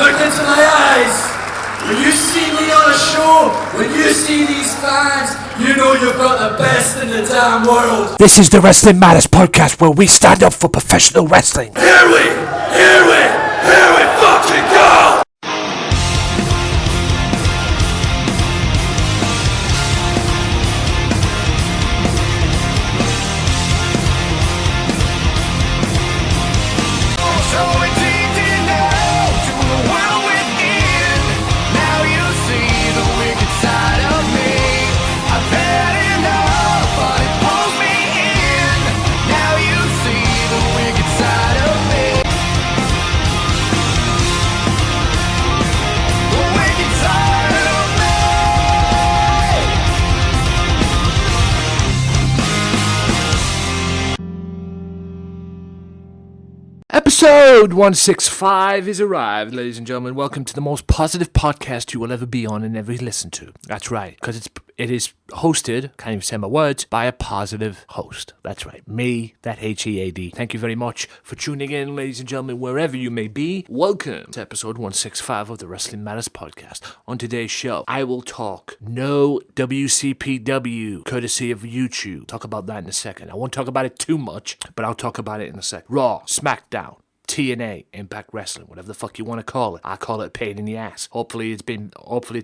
Look into my eyes. When you see me on a show, when you see these fans, you know you've got the best in the damn world. This is the Wrestling Matters podcast where we stand up for professional wrestling. Here we fucking go! Episode 165 is arrived, ladies and gentlemen. Welcome to the most positive podcast you will ever be on and ever listen to. That's right, because it is hosted, can't even say my words, by a positive host. That's right, me, that H-E-A-D. Thank you very much for tuning in, ladies and gentlemen, wherever you may be. Welcome to episode 165 of the Wrestling Matters podcast. On today's show, I will talk no WCPW, courtesy of YouTube. Talk about that in a second. I won't talk about it too much, but I'll talk about it in a sec. Raw, Smackdown, TNA, Impact Wrestling, whatever the fuck you want to call it. I call it a pain in the ass. Hopefully it's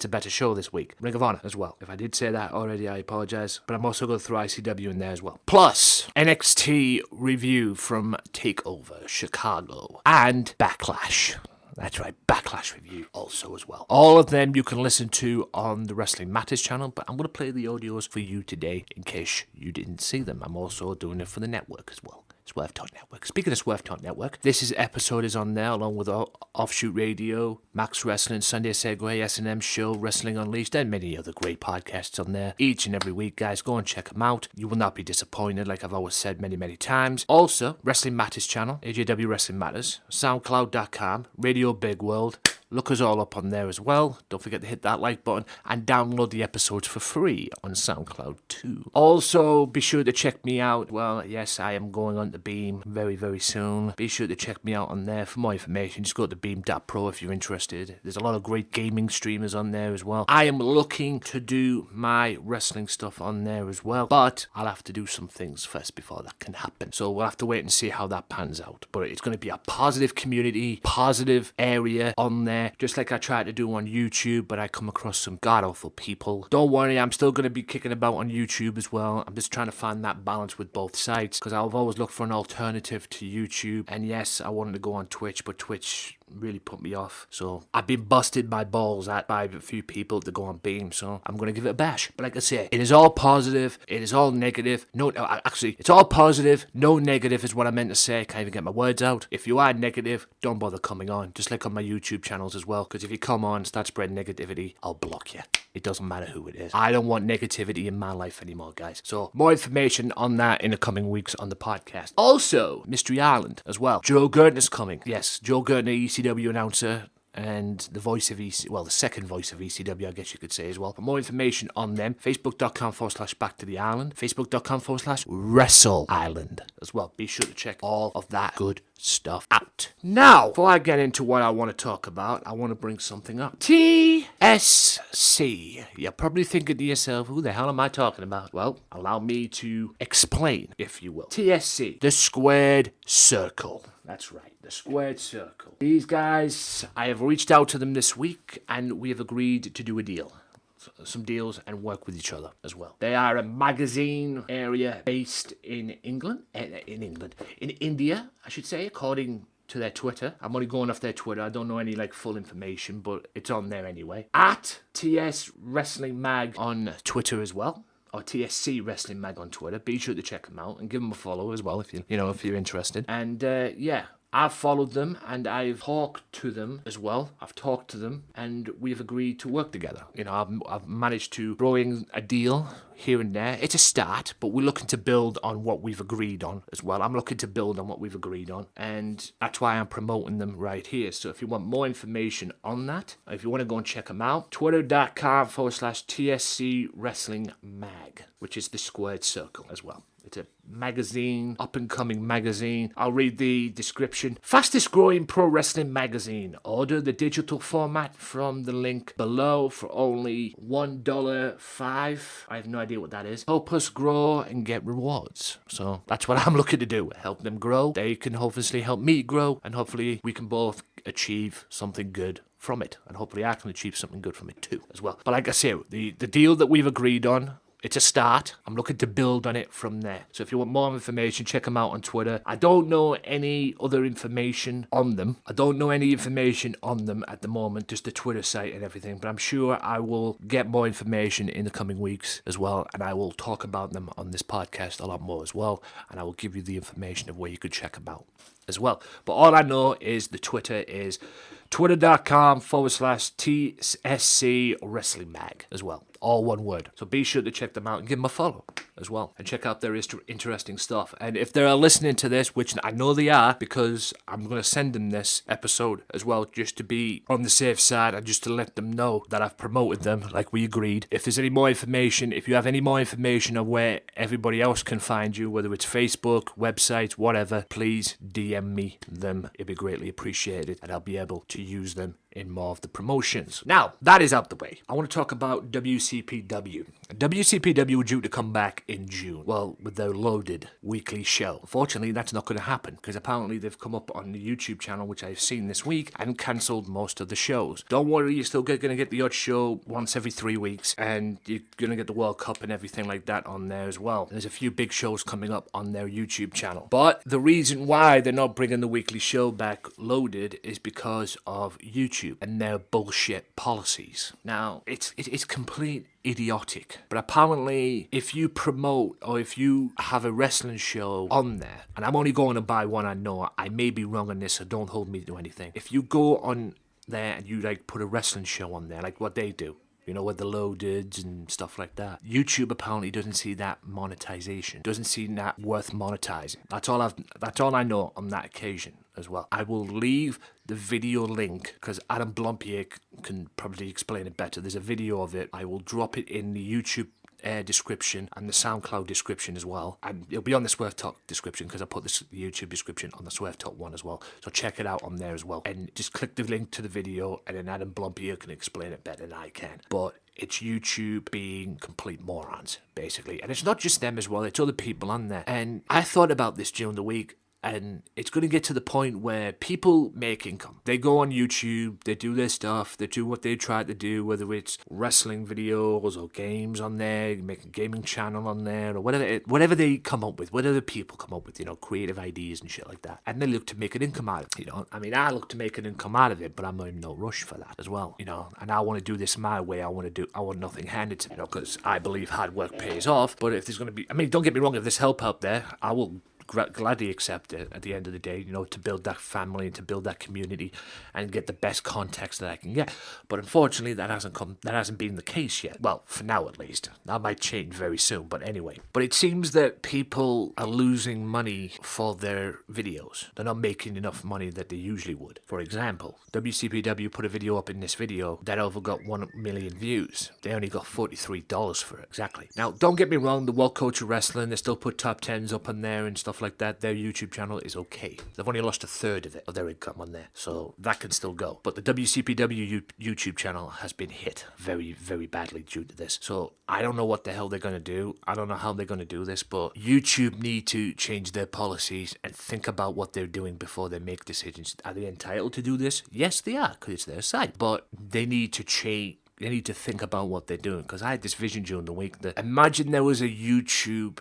a better show this week. Ring of Honor as well. If I did say that already, I apologize. But I'm also going to throw ICW in there as well. Plus, NXT review from TakeOver Chicago and Backlash. That's right, Backlash Review also as well. All of them you can listen to on the Wrestling Matters channel, but I'm going to play the audios for you today in case you didn't see them. I'm also doing it for the network as well. Swerve Talk Network. Speaking of Swerve Talk Network, this episode is on there along with Offshoot Radio, Max Wrestling, Sunday Segway, S&M Show, Wrestling Unleashed, and many other great podcasts on there each and every week, guys. Go and check them out. You will not be disappointed, like I've always said many times. Also, Wrestling Matters channel, AJW Wrestling Matters, SoundCloud.com, Radio Big World. Look us all up on there as well. Don't forget to hit that like button and download the episodes for free on SoundCloud too. Also, be sure to check me out. Well, yes, I am going on to Beam very soon. Be sure to check me out on there for more information. Just go to beam.pro if you're interested. There's a lot of great gaming streamers on there as well. I am looking to do my wrestling stuff on there as well, but I'll have to do some things first before that can happen. So we'll have to wait and see how that pans out. But it's going to be a positive community, positive area on there. Just like I tried to do on YouTube, but I come across some god-awful people. Don't worry, I'm still going to be kicking about on YouTube as well. I'm just trying to find that balance with both sides, because I've always looked for an alternative to YouTube. And yes, I wanted to go on Twitch, but Twitch really put me off. So I've been busted my balls at by a few people to go on Beam, so I'm going to give it a bash. But like I say, it is all positive, it is all negative. No, actually, it's all positive, no negative is what I meant to say. I can't even get my words out. If you are negative, don't bother coming on. Just like on my YouTube channels as well, because if you come on and start spreading negativity, I'll block you. It doesn't matter who it is. I don't want negativity in my life anymore, guys. So more information on that in the coming weeks on the podcast. Also, Mystery Island as well. Joe Gertner's coming. Yes, Joe Gertner, ECW announcer, and the voice of the second voice of ECW, I guess you could say as well. For more information on them, facebook.com/back to the island, facebook.com/wrestle island as well. Be sure to check all of that good stuff out. Now, before I get into what I want to talk about, I want to bring something up. TSC. You're probably thinking to yourself, who the hell am I talking about? Well, allow me to explain, if you will. TSC, the Squared Circle. That's right, the Squared Circle. These guys, I have reached out to them this week, and we have agreed to do a deal. Some deals and work with each other as well. They are a magazine area based in India, I should say, according to their Twitter. I'm only going off their Twitter. I don't know any full information, but it's on there anyway. At TS Wrestling Mag on Twitter as well. Or TSC Wrestling Mag on Twitter. Be sure to check them out and give them a follow as well if you're interested. And I've followed them and I've talked to them as well. I've talked to them and we've agreed to work together. I've managed to throw in a deal, here and there. It's a start, but we're looking to build on what we've agreed on as well. I'm looking to build on what we've agreed on, and that's why I'm promoting them right here. So if you want more information on that, if you want to go and check them out, twitter.com/TSC Wrestling Mag, which is the squared circle as well. It's a magazine, up-and-coming magazine. I'll read the description. Fastest growing pro wrestling magazine. Order the digital format from the link below for only $1.05. I have no idea what that is. Help us grow and get rewards. So that's what I'm looking to do. Help them grow. They can obviously help me grow, and hopefully we can both achieve something good from it. And hopefully I can achieve something good from it too as well. But like I say, the deal that we've agreed on, it's a start. I'm looking to build on it from there. So if you want more information, check them out on Twitter. I don't know any other information on them. at the moment, just the Twitter site and everything. But I'm sure I will get more information in the coming weeks as well. And I will talk about them on this podcast a lot more as well. And I will give you the information of where you could check them out as well. But all I know is the Twitter is twitter.com/TSC Wrestling Mag as well. All one word. So be sure to check them out and give them a follow as well. And check out their interesting stuff. And if they're listening to this, which I know they are, because I'm going to send them this episode as well, just to be on the safe side and just to let them know that I've promoted them like we agreed. If there's any more information, if you have any more information on where everybody else can find you, whether it's Facebook, websites, whatever, please DM me them. It'd be greatly appreciated, and I'll be able to use them in more of the promotions. Now, that is out the way. I want to talk about WCPW. WCPW were due to come back in June, well, with their loaded weekly show. Unfortunately, that's not going to happen, because apparently they've come up on the YouTube channel, which I've seen this week, and cancelled most of the shows. Don't worry, you're still going to get the odd show once every 3 weeks, and you're going to get the World Cup and everything like that on there as well. There's a few big shows coming up on their YouTube channel. But the reason why they're not bringing the weekly show back loaded is because of YouTube and their bullshit policies. Now, it's complete idiotic. But apparently, if you promote or if you have a wrestling show on there, and I'm only going to buy one I know, I may be wrong on this, so don't hold me to anything. If you go on there and you put a wrestling show on there, like what they do, with the loadeds and stuff like that, YouTube apparently doesn't see that monetization, doesn't see that worth monetizing. That's all I know on that occasion as well. I will leave the video link, because Adam Blompier can probably explain it better. There's a video of it. I will drop it in the YouTube description and the SoundCloud description as well, and it'll be on the Swerve Talk description, because I put this YouTube description on the Swerve Talk one as well, so check it out on there as well, and just click the link to the video, and then Adam Blompier can explain it better than I can. But it's YouTube being complete morons, basically, and it's not just them as well, it's other people on there. And I thought about this during the week, and it's going to get to the point where people make income. They go on YouTube, they do their stuff, they do what they try to do, whether it's wrestling videos or games on there, make a gaming channel on there, or whatever they come up with, whatever people come up with, creative ideas and shit like that. And they look to make an income out of it, I mean, I look to make an income out of it, but I'm in no rush for that as well, and I want to do this my way. I want nothing handed to me, because I believe hard work pays off. But if there's going to be, don't get me wrong, if there's help out there, I will gladly accept it at the end of the day, to build that family and to build that community and get the best context that I can get. But unfortunately, that hasn't been the case yet. Well, for now at least. That might change very soon, but anyway. But it seems that people are losing money for their videos. They're not making enough money that they usually would. For example, WCPW put a video up in this video that over got 1 million views. They only got $43 for it, exactly. Now, don't get me wrong, the World Culture Wrestling, they still put top 10s up on there and stuff like that. Their YouTube channel is okay. They've only lost a third of their income on there, so that can still go. But the WCPW YouTube channel has been hit very, very badly due to this. So I don't know what the hell they're going to do. I don't know how they're going to do this, but YouTube need to change their policies and think about what they're doing before they make decisions. Are they entitled to do this? Yes, they are, because it's their site. But they need to change. They need to think about what they're doing, because I had this vision during the week that imagine there was a YouTube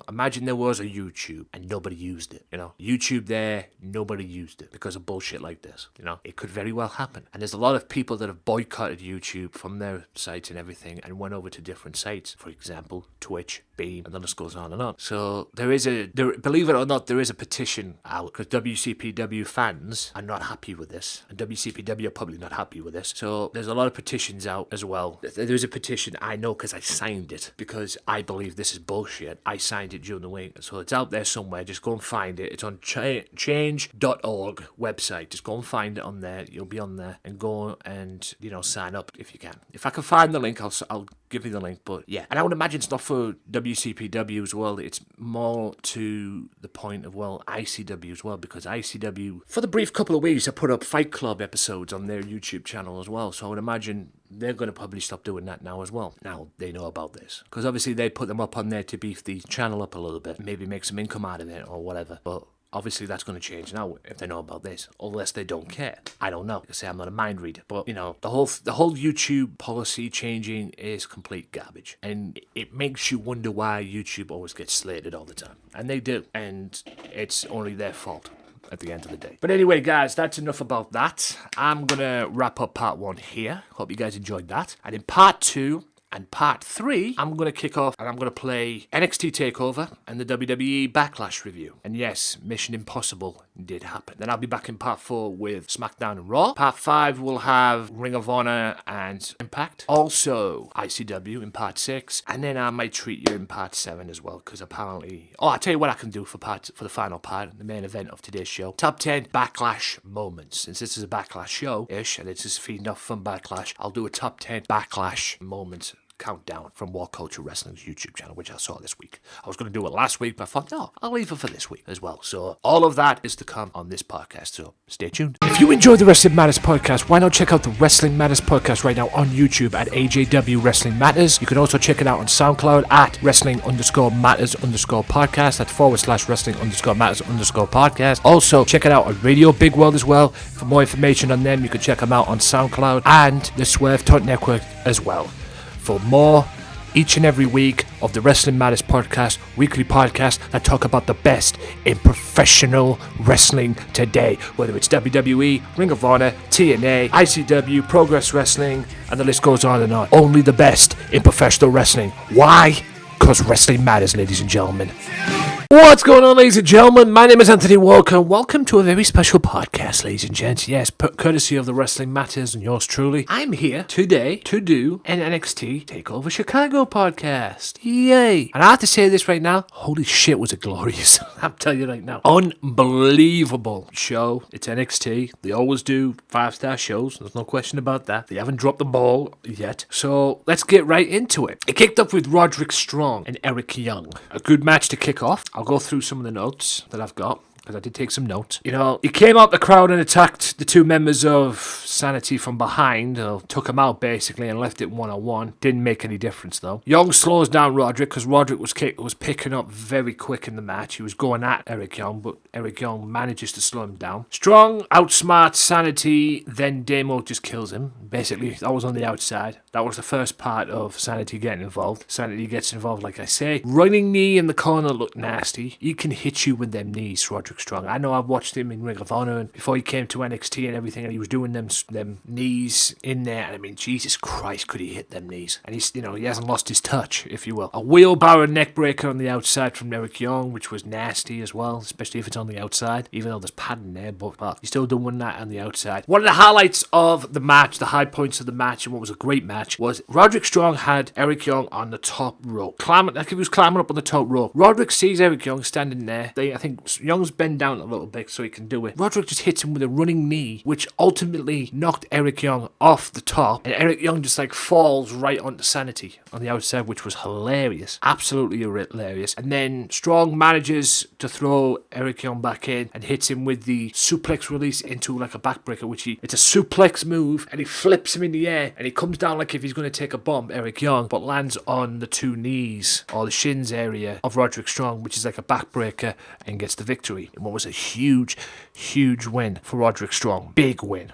imagine there was a YouTube and nobody used it, YouTube there, nobody used it because of bullshit like this, it could very well happen. And there's a lot of people that have boycotted YouTube from their sites and everything and went over to different sites, for example, Twitch, Beam, and the list goes on and on. So believe it or not, there is a petition out, because WCPW fans are not happy with this, and WCPW are probably not happy with this. So there's a lot of petitions petitions out as well. There's a petition, I know because I signed it, because I believe this is bullshit. I signed it during the week, so it's out there somewhere. Just go and find it. It's on change.org website. Just go and find it on there. You'll be on there, and go and, sign up if you can. If I can find the link, I'll give you the link. But yeah, and I would imagine it's not for WCPW as well. It's more to the point of, ICW as well, because ICW, for the brief couple of weeks, I put up Fight Club episodes on their YouTube channel as well. So I would imagine they're going to probably stop doing that now as well. Now they know about this, because obviously they put them up on there to beef the channel up a little bit, maybe make some income out of it or whatever. But obviously that's going to change now if they know about this, unless they don't care. I don't know. I say I'm not a mind reader, but the whole YouTube policy changing is complete garbage, and it makes you wonder why YouTube always gets slated all the time, and they do, and it's only their fault at the end of the day. But anyway, guys, that's enough about that. I'm gonna wrap up part 1 here. Hope you guys enjoyed that, and in part 2 and part 3, I'm going to kick off and I'm going to play NXT TakeOver and the WWE Backlash Review. And yes, Mission Impossible did happen. Then I'll be back in part 4 with Smackdown and Raw. Part 5 will have Ring of Honor and Impact. Also, ICW in part 6. And then I might treat you in part 7 as well, because apparently... I'll tell you what I can do for the final part, the main event of today's show. Top 10 Backlash moments. Since this is a Backlash show-ish, and it's just feeding off from Backlash, I'll do a top 10 Backlash moments countdown from War Culture Wrestling's YouTube channel, which I saw this week. I was going to do it last week, but I thought, no, I'll leave it for this week as well. So all of that is to come on this podcast, so stay tuned. If you enjoy the Wrestling Matters podcast, why not check out the Wrestling Matters podcast right now on YouTube at AJW Wrestling Matters. You can also check it out on SoundCloud at Wrestling_Matters_podcast. That's /Wrestling_Matters_podcast. Also, check it out on Radio Big World as well. For more information on them, you can check them out on SoundCloud and the Swerve Talk Network as well. For more each and every week of the Wrestling Matters podcast, weekly podcast that talk about the best in professional wrestling today, whether it's WWE, Ring of Honor, TNA, ICW, Progress Wrestling, and the list goes on and on. Only the best in professional wrestling. Why? Because wrestling matters, ladies and gentlemen. What's going on, ladies and gentlemen? My name is Anthony Walker. Welcome to a very special podcast, ladies and gents. Yes, courtesy of the Wrestling Matters and yours truly. I'm here today to do an NXT TakeOver Chicago podcast. Yay! And I have to say this right now. Holy shit, was it glorious. I'm telling you right now. Unbelievable show. It's NXT. They always do 5-star shows. There's no question about that. They haven't dropped the ball yet. So let's get right into it. It kicked off with Roderick Strong and Eric Young. A good match to kick off. I'll go through some of the notes that I've got, because I did take some notes. He came out the crowd and attacked the 2 members of Sanity from behind, took them out basically and left it 1-on-1. Didn't make any difference though. Young slows down Roderick, because Roderick was picking up very quick in the match. He was going at Eric Young, but Eric Young manages to slow him down. Strong outsmarts Sanity, then Damo just kills him. Basically, that was on the outside. That was the first part of Sanity getting involved. Sanity gets involved, like I say. Running knee in the corner looked nasty. He can hit you with them knees, Roderick Strong. I know I've watched him in Ring of Honor and before he came to NXT and everything, and he was doing them knees in there. And I mean, Jesus Christ, could he hit them knees? And he's, he hasn't lost his touch, if you will. A wheelbarrow neckbreaker on the outside from Eric Young, which was nasty as well, especially if it's on the outside, even though there's padding there, but he's still doing that on the outside. One of the highlights of the match, the high points of the match, and what was a great match, was Roderick Strong had Eric Young on the top rope. Like he was climbing up on the top rope. Roderick sees Eric Young standing there. I think Young's bend down a little bit so he can do it. Roderick just hits him with a running knee, which ultimately knocked Eric Young off the top, and Eric Young just falls right onto Sanity on the outside, which was hilarious. Absolutely hilarious. And then Strong manages to throw Eric Young back in and hits him with the suplex release into like a backbreaker, it's a suplex move, and he flips him in the air, and he comes down like if he's going to take a bomb, Eric Young, but lands on the 2 knees or the shins area of Roderick Strong, which is like a backbreaker, and gets the victory. And what was a huge win for Roderick Strong. Big win.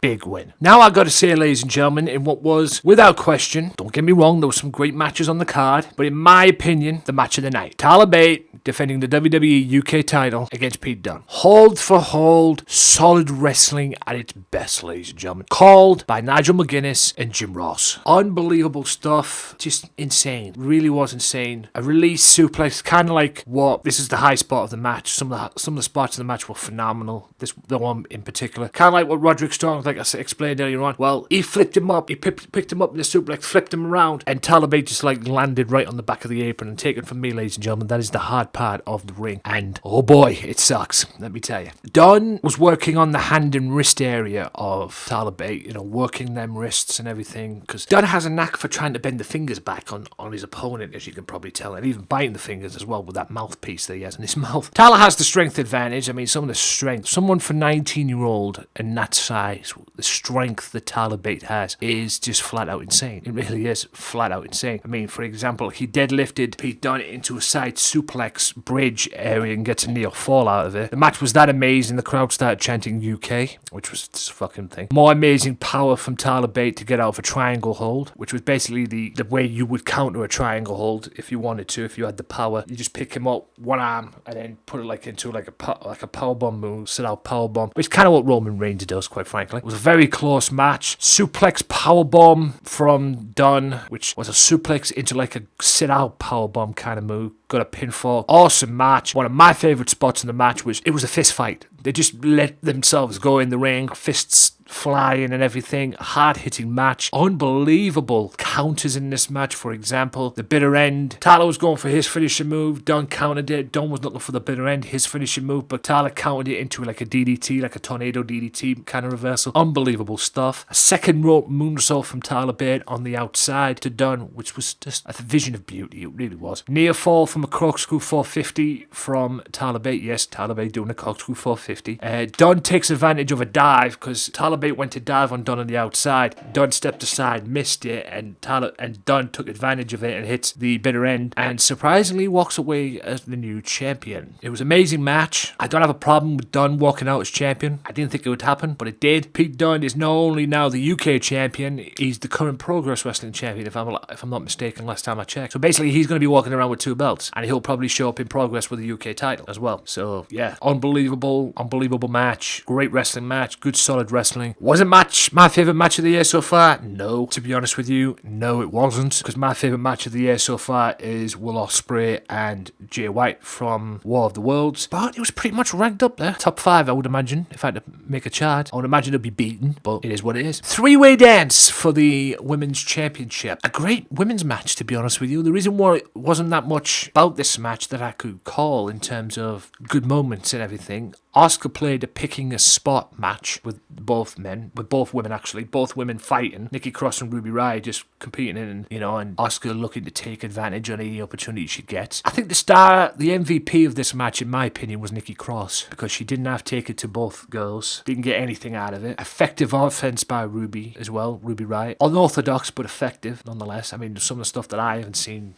Now I got to say, ladies and gentlemen, in what was, without question, don't get me wrong, there were some great matches on the card, but in my opinion, the match of the night. Tyler Bate defending the WWE UK title against Pete Dunne. Hold for hold, solid wrestling at its best, ladies and gentlemen. Called by Nigel McGuinness and Jim Ross. Unbelievable stuff. Just insane. Really was insane. A release suplex, kind of like what, this is the high spot of the match. Some of the spots in the match were phenomenal. The one in particular. Kind of like what Roderick Strong, like I explained earlier on. Well, he flipped him up. He picked him up in the suplex, flipped him around, and Tyler Bate just like landed right on the back of the apron. And take it from me, ladies and gentlemen, that is the hard part of the ring. And oh boy, it sucks. Let me tell you. Dunne was working on the hand and wrist area of Tyler Bate, you know, working them wrists and everything. Because Dunne has a knack for trying to bend the fingers back on his opponent, as you can probably tell, and even biting the fingers as well with that mouthpiece that he has in his mouth. Tyler has the strength advantage. I mean, some of the strength. Someone for 19-year-old and that size, the strength that Tyler Bate has is just flat out insane. It really is flat out insane. I mean, for example, he deadlifted Pete Dunne into a side suplex bridge area and gets a near fall out of it. The match was that amazing, the crowd started chanting UK, which was this fucking thing. More amazing power from Tyler Bate to get out of a triangle hold, which was basically the way you would counter a triangle hold if you wanted to, if you had the power. You just pick him up, one arm, and then put it like into like a powerbomb move, sit out powerbomb, which is kind of what Roman Reigns does, quite frankly. It was a very close match. Suplex powerbomb from Dunne, which was a suplex into like a sit out powerbomb kind of move. Got a pinfall. Awesome match. One of my favourite spots in the match was it was a fist fight. They just let themselves go in the ring, fists flying and everything. Hard-hitting match. Unbelievable counters in this match, for example. The bitter end. Tyler was going for his finishing move. Dunne countered it. Dunne was looking for the bitter end, his finishing move, but Tyler countered it into like a DDT, like a tornado DDT kind of reversal. Unbelievable stuff. A second rope moonsault from Tyler Bate on the outside to Dunne, which was just a vision of beauty. It really was. Near fall from a corkscrew 450 from Tyler Bate. Yes, Tyler Bate doing a corkscrew 450. Dunne takes advantage of a dive because Tyler Bate went to dive on Dunne on the outside. Dunne stepped aside, missed it, and Dunne took advantage of it and hits the bitter end and surprisingly walks away as the new champion. It was an amazing match. I don't have a problem with Dunne walking out as champion. I didn't think it would happen, but it did. Pete Dunne is not only now the UK champion, he's the current Progress Wrestling champion, if I'm not mistaken, last time I checked. So basically, he's going to be walking around with 2 belts, and he'll probably show up in Progress with the UK title as well. So yeah, unbelievable match. Great wrestling match. Good solid wrestling. Was it my favourite match of the year so far? No. To be honest with you, no it wasn't. Because my favourite match of the year so far is Will Ospreay and Jay White from War of the Worlds. But it was pretty much ranked up there. Top 5, I would imagine. If I had to make a chart, I would imagine it'd be beaten. But it is what it is. 3-way dance for the Women's Championship. A great women's match, to be honest with you. The reason why it wasn't that much about this match that I could call in terms of good moments and everything. Asuka played a picking a spot match with both women actually, both women fighting. Nikki Cross and Ruby Riott just competing in, and Asuka looking to take advantage of any opportunity she gets. I think the MVP of this match, in my opinion, was Nikki Cross because she didn't have to take it to both girls. Didn't get anything out of it. Effective offense by Ruby as well, Ruby Riott. Unorthodox but effective nonetheless. I mean, some of the stuff that I haven't seen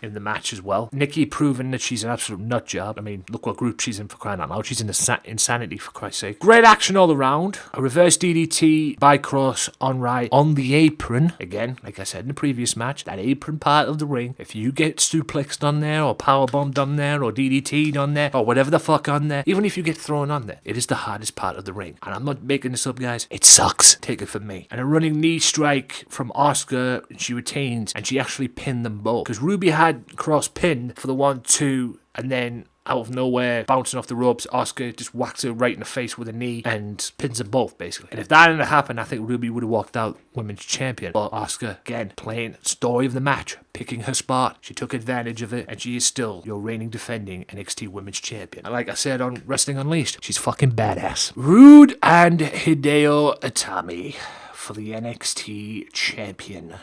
in the match as well. Nikki proving that she's an absolute nut job. I mean, look what group she's in, for crying out loud. She's in Insanity, for Christ's sake. Great action all around. A reverse DDT by Cross on Riott on the apron. Again, like I said in the previous match, that apron part of the ring, if you get suplexed on there, or powerbombed on there, or DDT'd on there, or whatever the fuck on there, even if you get thrown on there, it is the hardest part of the ring. And I'm not making this up, guys. It sucks. Take it from me. And a running knee strike from Asuka, she retains, and she actually pinned them both. Because Ruby had Cross pinned for the 1-2, and then out of nowhere, bouncing off the ropes, Asuka just whacks her right in the face with a knee and pins them both, basically. And if that hadn't happened, I think Ruby would have walked out women's champion. But Asuka, again, playing story of the match, picking her spot. She took advantage of it, and she is still your reigning defending NXT Women's Champion. And like I said on Wrestling Unleashed, she's fucking badass. Rude and Hideo Itami for the NXT Championship.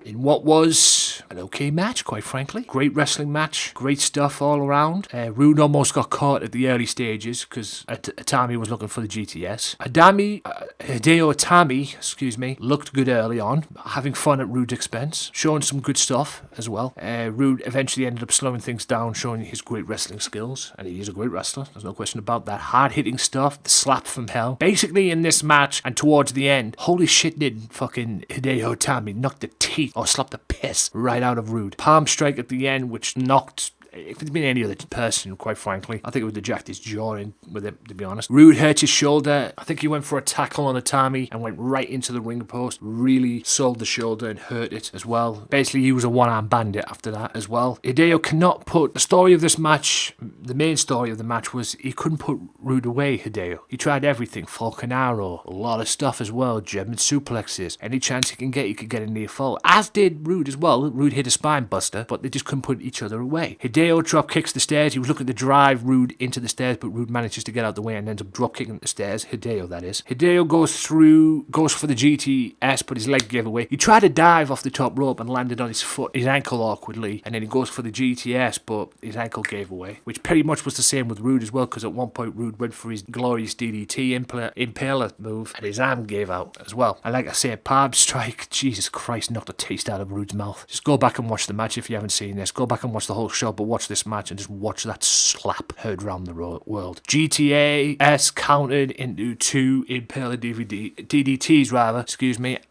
In what was an okay match, quite frankly. Great wrestling match. Great stuff all around. Rude almost got caught at the early stages because Itami was looking for the GTS. Hideo Itami, looked good early on. Having fun at Rude's expense. Showing some good stuff as well. Rude eventually ended up slowing things down, showing his great wrestling skills. And he is a great wrestler. There's no question about that. Hard-hitting stuff. The slap from hell. Basically, in this match and towards the end, holy shit did fucking Hideo Itami knock the teeth or slap the piss right out of Rude. Palm strike at the end, which knocked if it'd been any other person, quite frankly, I think it would have jacked his jaw in with it, to be honest. Rude hurt his shoulder. I think he went for a tackle on Itami and went right into the ring post. Really sold the shoulder and hurt it as well. Basically, he was a one-arm bandit after that as well. Hideo cannot put the story of this match. The main story of the match was he couldn't put Rude away. Hideo. He tried everything. Falcon Arrow, a lot of stuff as well. German suplexes. Any chance he could get a near fall. As did Rude as well. Rude hit a spine buster, but they just couldn't put each other away. Hideo drop kicks the stairs. He was looking to drive Rude into the stairs, but Rude manages to get out the way and ends up drop kicking the stairs. Hideo, that is. Hideo goes for the GTS, but his leg gave away. He tried to dive off the top rope and landed on his foot, his ankle awkwardly, and then he goes for the GTS, but his ankle gave away, which pretty much was the same with Rude as well, because at one point Rude went for his glorious DDT impaler move, and his arm gave out as well. And like I say, Palm Strike, Jesus Christ, knocked the taste out of Rude's mouth. Just go back and watch the match if you haven't seen this. Go back and watch the whole show, but watch this match and just watch that slap heard around the world. GTS countered into 2 impaler DDTs,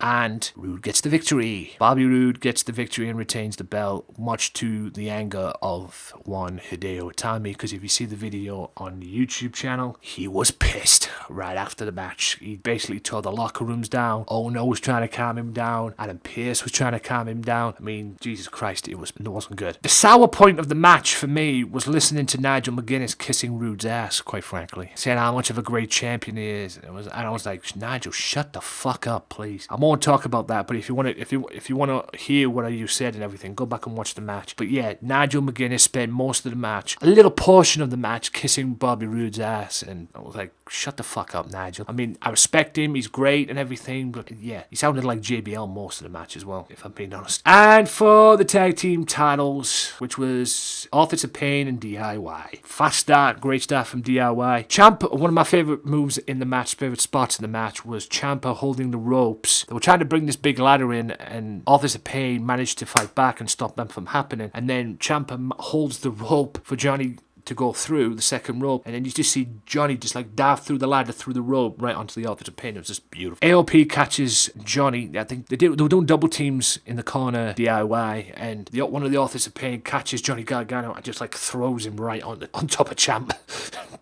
and Rude gets the victory. Bobby Roode gets the victory and retains the belt, much to the anger of one Hideo Itami, because if you see the video on the YouTube channel, he was pissed right after the match. He basically tore the locker rooms down. Ono was trying to calm him down. Adam Pearce was trying to calm him down. I mean, Jesus Christ, it wasn't good. The sour point of the match for me was listening to Nigel McGuinness kissing Rude's ass, quite frankly, saying how much of a great champion he is. And I was like, Nigel, shut the fuck up, please. I won't talk about that, but if you want to hear what you said and everything, go back and watch the match. But yeah, Nigel McGuinness spent most of the match, a little portion of the match, kissing Bobby Roode's ass, and I was like, shut the fuck up, Nigel. I mean, I respect him, he's great and everything, but yeah, he sounded like JBL most of the match as well, if I'm being honest. And for the tag team titles, which was Authors of Pain and DIY. Fast start, great start from DIY. Ciampa, one of my favourite moves in the match, favourite spots in the match, was Ciampa holding the ropes. They were trying to bring this big ladder in, and Authors of Pain managed to fight back and stop them from happening. And then Ciampa holds the rope for Johnny to go through the second rope, and then you just see Johnny just like dive through the ladder, through the rope, right onto the Authors of Pain. It was just beautiful. AOP catches Johnny. I think they were doing double teams in the corner, DIY, and one of the Authors of Pain catches Johnny Gargano and just like throws him right on top of Champ.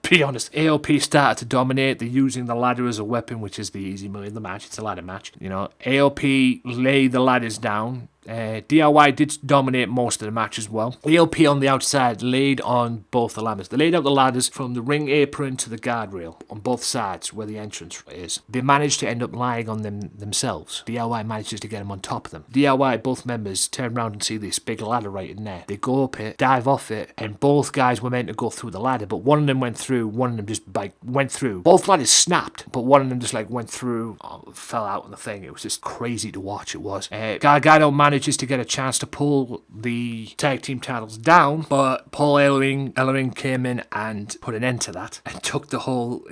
Be honest. AOP started to dominate. They're using the ladder as a weapon, which is the easy move in the match. It's a ladder match. You know, AOP lay the ladders down. DIY did dominate most of the match as well. AOP on the outside laid on both the ladders. They laid out the ladders from the ring apron to the guardrail on both sides where the entrance is. They managed to end up lying on them themselves. DIY manages to get them on top of them. DIY, both members, turn around and see this big ladder right in there. They go up it, dive off it, and both guys were meant to go through the ladder, but one of them went through, one of them just went through. Both ladders snapped, but one of them just went through, fell out on the thing. It was just crazy to watch, it was. Gargano manages to get a chance to pull the tag team titles down, but Paul Ellering came in and put an end to that and took the whole,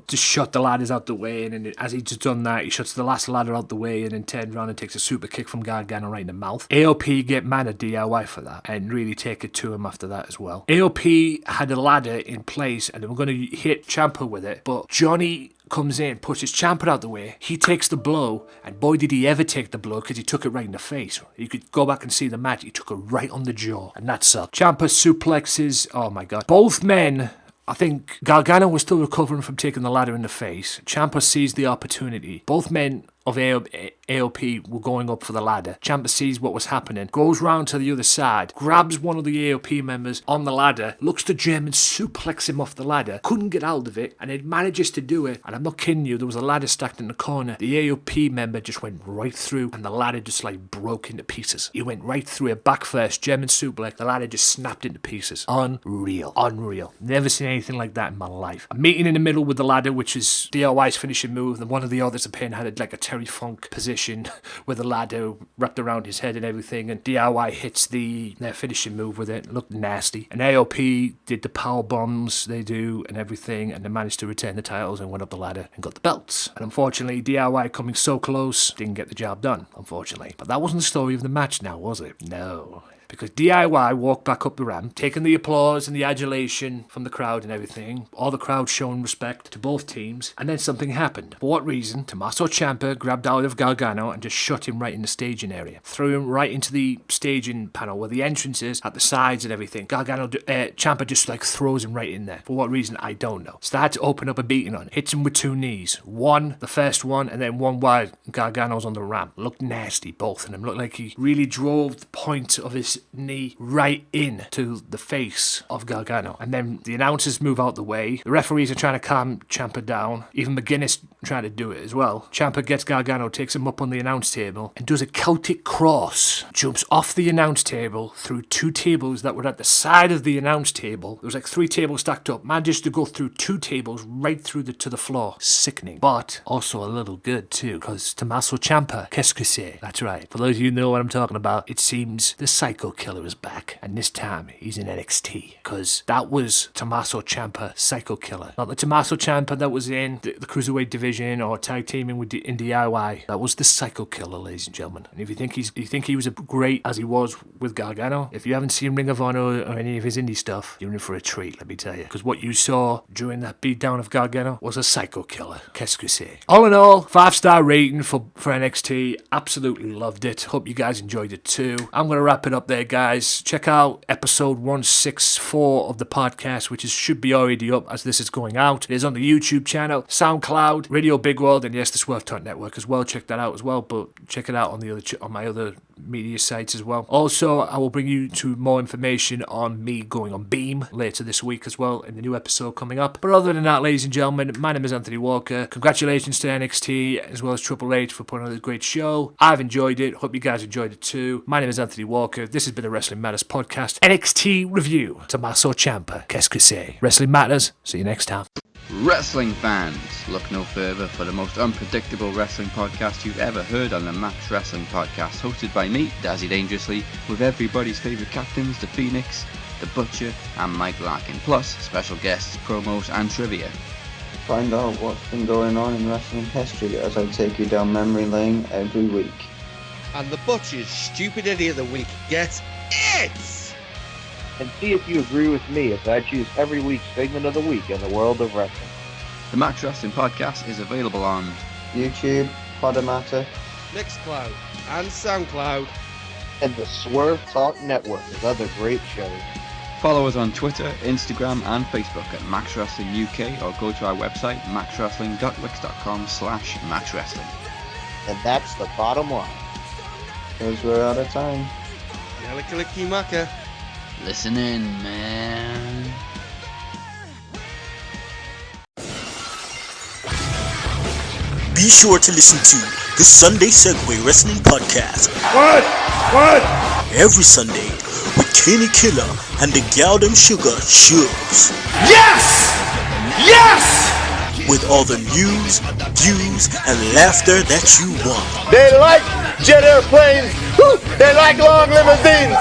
just shut the ladders out the way, and then as he just done that, he shuts the last ladder out the way and then turns around and takes a super kick from Gargano right in the mouth. AOP get mad at DIY for that and really take it to him after that as well. AOP had a ladder in place and they were going to hit Ciampa with it, but Johnny comes in, pushes Ciampa out the way. He takes the blow, and boy did he ever take the blow, because he took it right in the face. You could go back and see the match. He took it right on the jaw, and that sucked. Ciampa suplexes. Oh my god. Both men, I think Gargano was still recovering from taking the ladder in the face. Ciampa sees the opportunity. Both men of AOP were going up for the ladder. Ciampa sees what was happening, goes round to the other side, grabs one of the AOP members on the ladder, looks to German suplex him off the ladder, couldn't get out of it, and it manages to do it. And I'm not kidding you, there was a ladder stacked in the corner. The AOP member just went right through, and the ladder just broke into pieces. He went right through it, back first, German suplex, the ladder just snapped into pieces. Unreal. Never seen anything like that in my life. A meeting in the middle with the ladder, which is DIY's finishing move, and one of the Authors of Pain had a Terry Funk position with a ladder wrapped around his head and everything, and DIY hits their finishing move with it. It looked nasty. And AOP did the power bombs they do and everything, and they managed to retain the titles and went up the ladder and got the belts. And unfortunately, DIY coming so close didn't get the job done, unfortunately. But that wasn't the story of the match now, was it? No. because DIY walked back up the ramp, taking the applause and the adulation from the crowd and everything, all the crowd showing respect to both teams, and then something happened. For what reason? Tommaso Ciampa grabbed out of Gargano and just shot him right in the staging area. Threw him right into the staging panel where the entrance is, at the sides and everything. Ciampa just like throws him right in there. For what reason? I don't know. Started to open up a beating on. Hits him with 2 knees. One, the first one, and then one while Gargano's on the ramp. Looked nasty, both of them. Looked like he really drove the point of his knee right in to the face of Gargano. And then the announcers move out the way. The referees are trying to calm Ciampa down. Even McGuinness trying to do it as well. Ciampa gets Gargano, takes him up on the announce table, and does a Celtic cross. Jumps off the announce table through 2 tables that were at the side of the announce table. There was like 3 tables stacked up. Managed to go through 2 tables right through to the floor. Sickening. But also a little good too, because Tommaso Ciampa, qu'est-ce que c'est? That's right. For those of you who know what I'm talking about, it seems the Psycho Killer is back. And this time, he's in NXT. Because that was Tommaso Ciampa, Psycho Killer. Not the Tommaso Ciampa that was in the Cruiserweight division or tag teaming with in DIY. That was the Psycho Killer, ladies and gentlemen. And if you think he was as great as he was with Gargano, if you haven't seen Ring of Honor or any of his indie stuff, you're in for a treat, let me tell you. Because what you saw during that beatdown of Gargano was a Psycho Killer. Qu'est-ce que c'est? All in all, 5-star rating for NXT. Absolutely loved it. Hope you guys enjoyed it too. I'm going to wrap it up there, guys. Check out episode 164 of the podcast, which should be already up as this is going out. It is on the YouTube channel, SoundCloud, Radio Big World, and yes, the Swerve Talk Network as well. Check that out as well, but check it out on on my other media sites as well. Also, I will bring you to more information on me going on Beam later this week as well in the new episode coming up. But other than that, ladies and gentlemen, my name is Anthony Walker. Congratulations to NXT as well as Triple H for putting on a great show. I've enjoyed it. Hope you guys enjoyed it too. My name is Anthony Walker. This has been the Wrestling Matters podcast. NXT review. Tommaso Ciampa. Qu'est-ce que c'est? Wrestling Matters. See you next time. Wrestling fans, look no further for the most unpredictable wrestling podcast you've ever heard on the Max Wrestling Podcast, hosted by me, Dazzy Dangerously, with everybody's favourite captains, The Phoenix, The Butcher, and Mike Larkin, plus special guests, promos, and trivia. Find out what's been going on in wrestling history as I take you down memory lane every week. And The Butcher's Stupid Idiot of the Week gets it! And see if you agree with me as I choose every week's segment of the week in the world of wrestling. The Max Wrestling Podcast is available on YouTube, Podomatic, Mixcloud, and Soundcloud. And the Swerve Talk Network with other great shows. Follow us on Twitter, Instagram, and Facebook at Max Wrestling UK, or go to our website, maxwrestling.wix.com/maxwrestling. And that's the bottom line. because we're out of time. Yalakalikimaka. Listen in, man. Be sure to listen to the Sunday Segway Wrestling Podcast. What? Every Sunday with Kinny Killer and the Galdem Sugar Shubs. Yes! Yes! With all the news, views, and laughter that you want. They like jet airplanes. Woo! They like long limousines.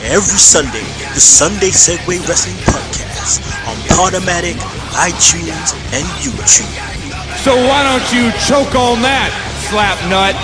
Every Sunday, the Sunday Segway Wrestling Podcast on Podomatic, iTunes, and YouTube. So why don't you choke on that, slap nut?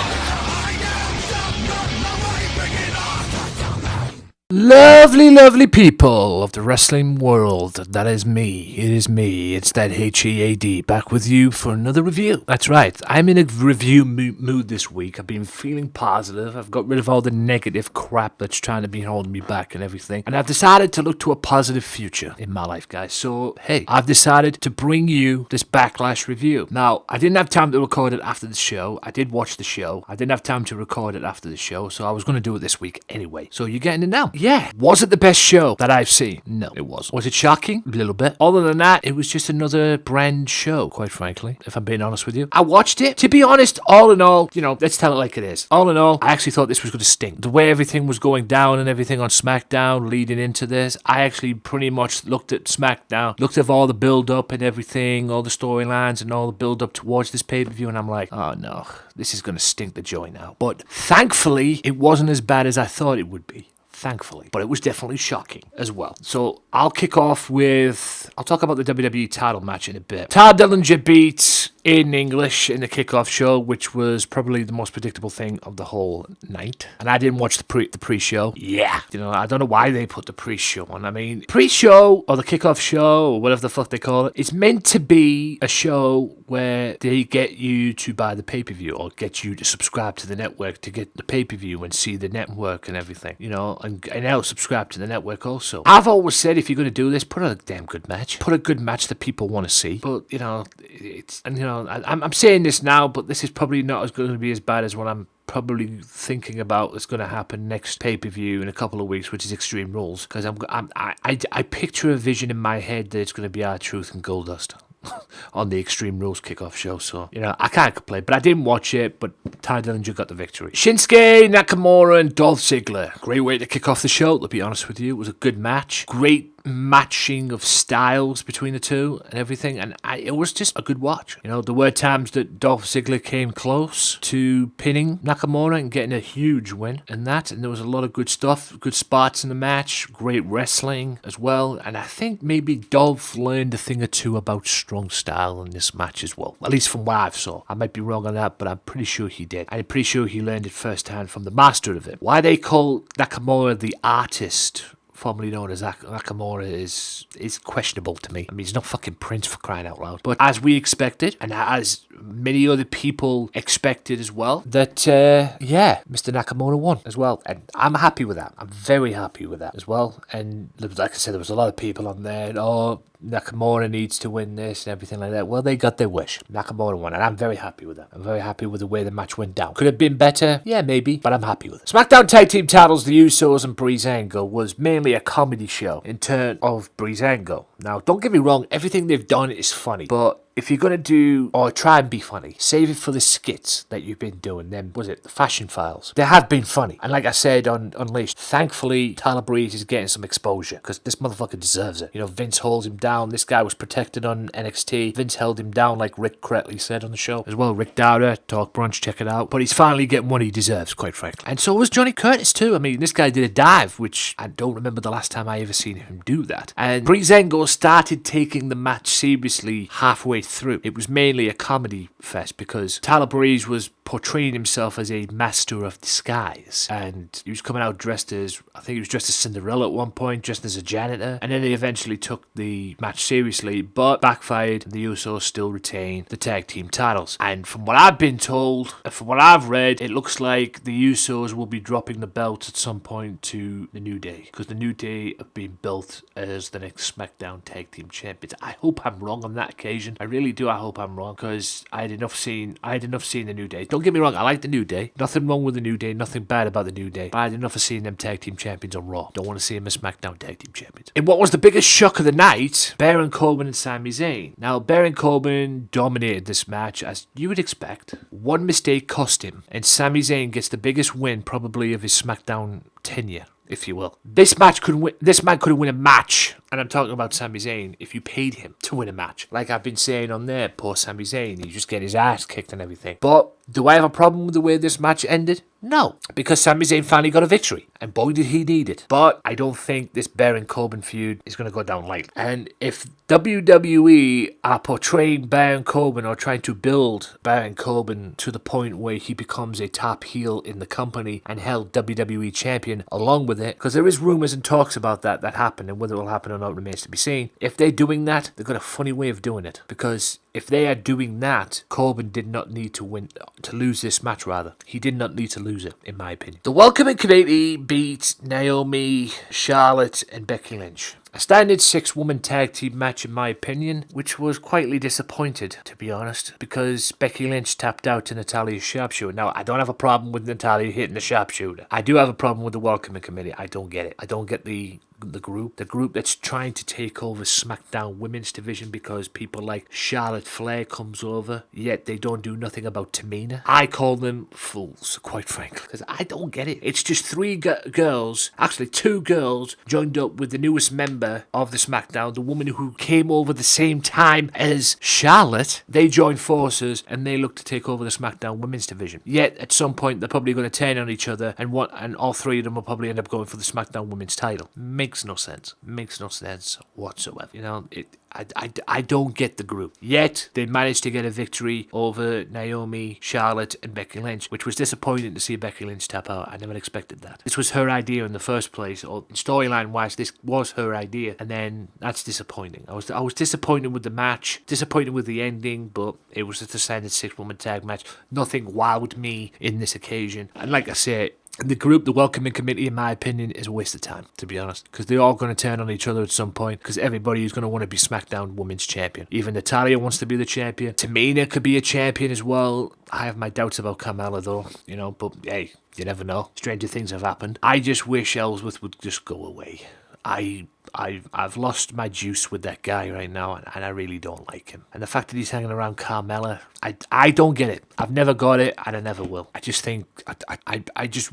Lovely, lovely people of the wrestling world. That is me. It is me. It's that HEAD back with you for another review. That's right. I'm in a review mood this week. I've been feeling positive. I've got rid of all the negative crap that's trying to be holding me back and everything. And I've decided to look to a positive future in my life, guys. So, hey, I've decided to bring you this Backlash review. Now, I didn't have time to record it after the show. I did watch the show. I didn't have time to record it after the show, so I was going to do it this week anyway. So you're getting it now. Yeah. Was it the best show that I've seen? No, it wasn't. Was it shocking? A little bit. Other than that, it was just another brand show, quite frankly, if I'm being honest with you. I watched it. To be honest, all in all, let's tell it like it is. All in all, I actually thought this was going to stink. The way everything was going down and everything on Smackdown leading into this, I actually pretty much looked at Smackdown, looked at all the build-up and everything, all the storylines and all the build-up towards this pay-per-view, and I'm like, oh no, this is going to stink the joy now. But thankfully, it wasn't as bad as I thought it would be. Thankfully. But it was definitely shocking as well. So I'll kick off with, I'll talk about the WWE title match in a bit. Todd Dillinger beat in English in the kickoff show, which was probably the most predictable thing of the whole night. And I didn't watch the pre-show. Yeah. I don't know why they put the pre-show on. I mean, pre-show or the kickoff show or whatever the fuck they call it, it's meant to be a show where they get you to buy the pay-per-view or get you to subscribe to the network to get the pay-per-view and see the network and everything, and now subscribe to the network also. I've always said if you're going to do this, put a damn good match. Put a good match that people want to see. But, I'm saying this now, but this is probably not going to be as bad as what I'm probably thinking about is going to happen next pay-per-view in a couple of weeks, which is Extreme Rules, because I picture a vision in my head that it's going to be R-Truth and Goldust on the Extreme Rules kickoff show. So, I can't complain, but I didn't watch it, but Ty Dillinger got the victory. Shinsuke Nakamura and Dolph Ziggler. Great way to kick off the show, to be honest with you. It was a good match. Great matching of styles between the two and everything, and it was just a good watch. There were times that Dolph Ziggler came close to pinning Nakamura and getting a huge win and there was a lot of good stuff, good spots in the match, great wrestling as well, and I think maybe Dolph learned a thing or two about strong style in this match as well, at least from what I've saw. I might be wrong on that, but I'm pretty sure he did. I'm pretty sure he learned it firsthand from the master of it. Why they call Nakamura the artist, formerly known as Nakamura, is questionable to me. I mean, he's not fucking Prince, for crying out loud. But as we expected, and as many other people expected as well, that, Mr. Nakamura won as well. And I'm happy with that. I'm very happy with that as well. And like I said, there was a lot of people on there, Nakamura needs to win this and everything like that. Well, they got their wish. Nakamura won, and I'm very happy with that. I'm very happy with the way the match went down. Could have been better? Yeah, maybe, but I'm happy with it. Smackdown Tag Team Titles, the Usos and Breezango, was mainly a comedy show in turn of Breezango. Now, don't get me wrong, everything they've done is funny, but if you're going to do, or try and be funny, save it for the skits that you've been doing. Then, was it the Fashion Files? They have been funny. And like I said on Unleashed, thankfully, Tyler Breeze is getting some exposure, because this motherfucker deserves it. Vince holds him down. This guy was protected on NXT. Vince held him down, like Rick correctly said on the show as well. Rick Dowder, Talk Brunch, check it out. But he's finally getting what he deserves, quite frankly. And so was Johnny Curtis too. I mean, this guy did a dive, which I don't remember the last time I ever seen him do that. And Breezango started taking the match seriously halfway through. It was mainly a comedy fest because Tyler Breeze was portraying himself as a master of disguise, and he was coming out dressed as, I think he was dressed as Cinderella at one point, dressed as a janitor, and then he eventually took the match seriously, but backfired, and the Usos still retain the tag team titles. And from what I've been told, and from what I've read, it looks like the Usos will be dropping the belt at some point to the New Day, because the New Day have been built as the next SmackDown tag team champions. I hope I'm wrong on that occasion. I really do. I hope I'm wrong, because I had enough seeing the New Day. Don't get me wrong, I like the New Day. Nothing wrong with the New Day, nothing bad about the New Day. But I had enough of seeing them tag team champions on Raw. Don't want to see them as SmackDown tag team champions. In what was the biggest shock of the night, Baron Corbin and Sami Zayn. Now, Baron Corbin dominated this match, as you would expect. One mistake cost him, and Sami Zayn gets the biggest win probably of his SmackDown tenure, if you will. This man could win a match, and I'm talking about Sami Zayn, if you paid him to win a match. Like I've been saying on there, poor Sami Zayn, he just get his ass kicked and everything. But do I have a problem with the way this match ended? No, because Sami Zayn finally got a victory, and boy did he need it. But I don't think this Baron Corbin feud is going to go down lightly. And if WWE are portraying Baron Corbin or trying to build Baron Corbin to the point where he becomes a top heel in the company and held WWE champion along with it, because there is rumors and talks about that happen, and whether it will happen or not remains to be seen. If they're doing that, they've got a funny way of doing it, because if they are doing that, Corbin did not need to lose this match, rather. He did not need to lose it, in my opinion. The Welcoming Committee beat Naomi, Charlotte, and Becky Lynch. A standard 6-woman tag team match, in my opinion, which was quietly disappointed, to be honest, because Becky Lynch tapped out to Natalia's sharpshooter. Now, I don't have a problem with Natalia hitting the sharpshooter. I do have a problem with the Welcoming Committee. I don't get it. I don't get the group that's trying to take over SmackDown women's division because people like Charlotte Flair comes over, yet they don't do nothing about Tamina. I call them fools, quite frankly, because I don't get it. It's just 2 girls joined up with the newest member of the SmackDown, the woman who came over the same time as Charlotte. They joined forces and they look to take over the SmackDown women's division. Yet at some point they're probably going to turn on each other, and all 3 of them will probably end up going for the SmackDown women's title. Maybe makes no sense. Makes no sense whatsoever. You know, I don't get the group. Yet, they managed to get a victory over Naomi, Charlotte, and Becky Lynch, which was disappointing to see Becky Lynch tap out. I never expected that. This was her idea in the first place, or storyline-wise, this was her idea, and then that's disappointing. I was disappointed with the match, disappointed with the ending, but it was just a standard 6-woman tag match. Nothing wowed me in this occasion. And like I said, the group, the welcoming committee, in my opinion, is a waste of time, to be honest. Because they're all going to turn on each other at some point. Because everybody is going to want to be SmackDown Women's Champion. Even Natalya wants to be the champion. Tamina could be a champion as well. I have my doubts about Carmella, though. You know, but hey, you never know. Stranger things have happened. I just wish Ellsworth would just go away. I've lost my juice with that guy right now, and I really don't like him. And the fact that he's hanging around Carmella, I don't get it. I've never got it, and I never will. I just think, I just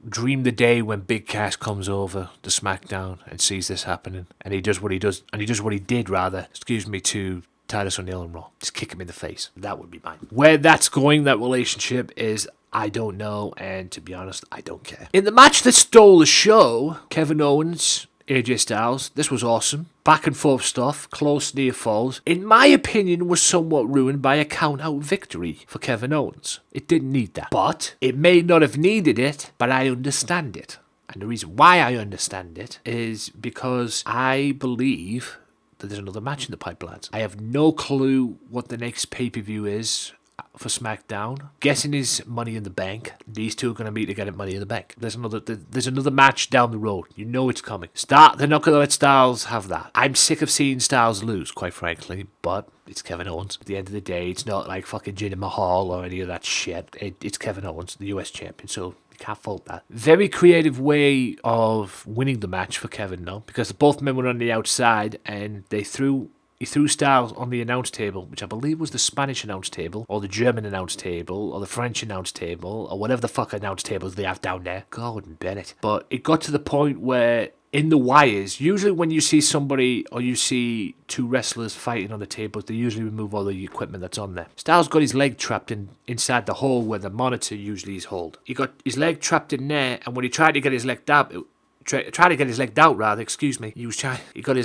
dream the day when Big Cass comes over to SmackDown and sees this happening, and he does what he does, and he does what he did, rather, to Titus O'Neil and Raw. Just kick him in the face. That would be mine. Where that's going, that relationship, is I don't know, and to be honest, I don't care. In the match that stole the show, Kevin Owens, AJ Styles, this was awesome. Back and forth stuff, close near falls. In my opinion, was somewhat ruined by a count-out victory for Kevin Owens. It didn't need that. But it may not have needed it, but I understand it. And the reason why I understand it is because I believe that there's another match in the pipelines. I have no clue what the next pay-per-view is for SmackDown. Guessing is Money in the Bank. These two are going to meet to get at Money in the Bank. There's another match down the road. You know it's coming. They're not going to let Styles have that. I'm sick of seeing Styles lose, quite frankly, but it's Kevin Owens. At the end of the day, it's not like fucking Jinder Mahal or any of that shit. It's Kevin Owens, the US champion, so you can't fault that. Very creative way of winning the match for Kevin, though, because both men were on the outside and he threw Styles on the announce table, which I believe was the Spanish announce table, or the German announce table, or the French announce table, or whatever the fuck announce tables they have down there. Gordon Bennett. But it got to the point where in the wires, usually when you see somebody or you see two wrestlers fighting on the tables, they usually remove all the equipment that's on there. Styles got his leg trapped inside the hole where the monitor usually is held. He got his leg trapped in there, and when he tried to get his leg out, he got his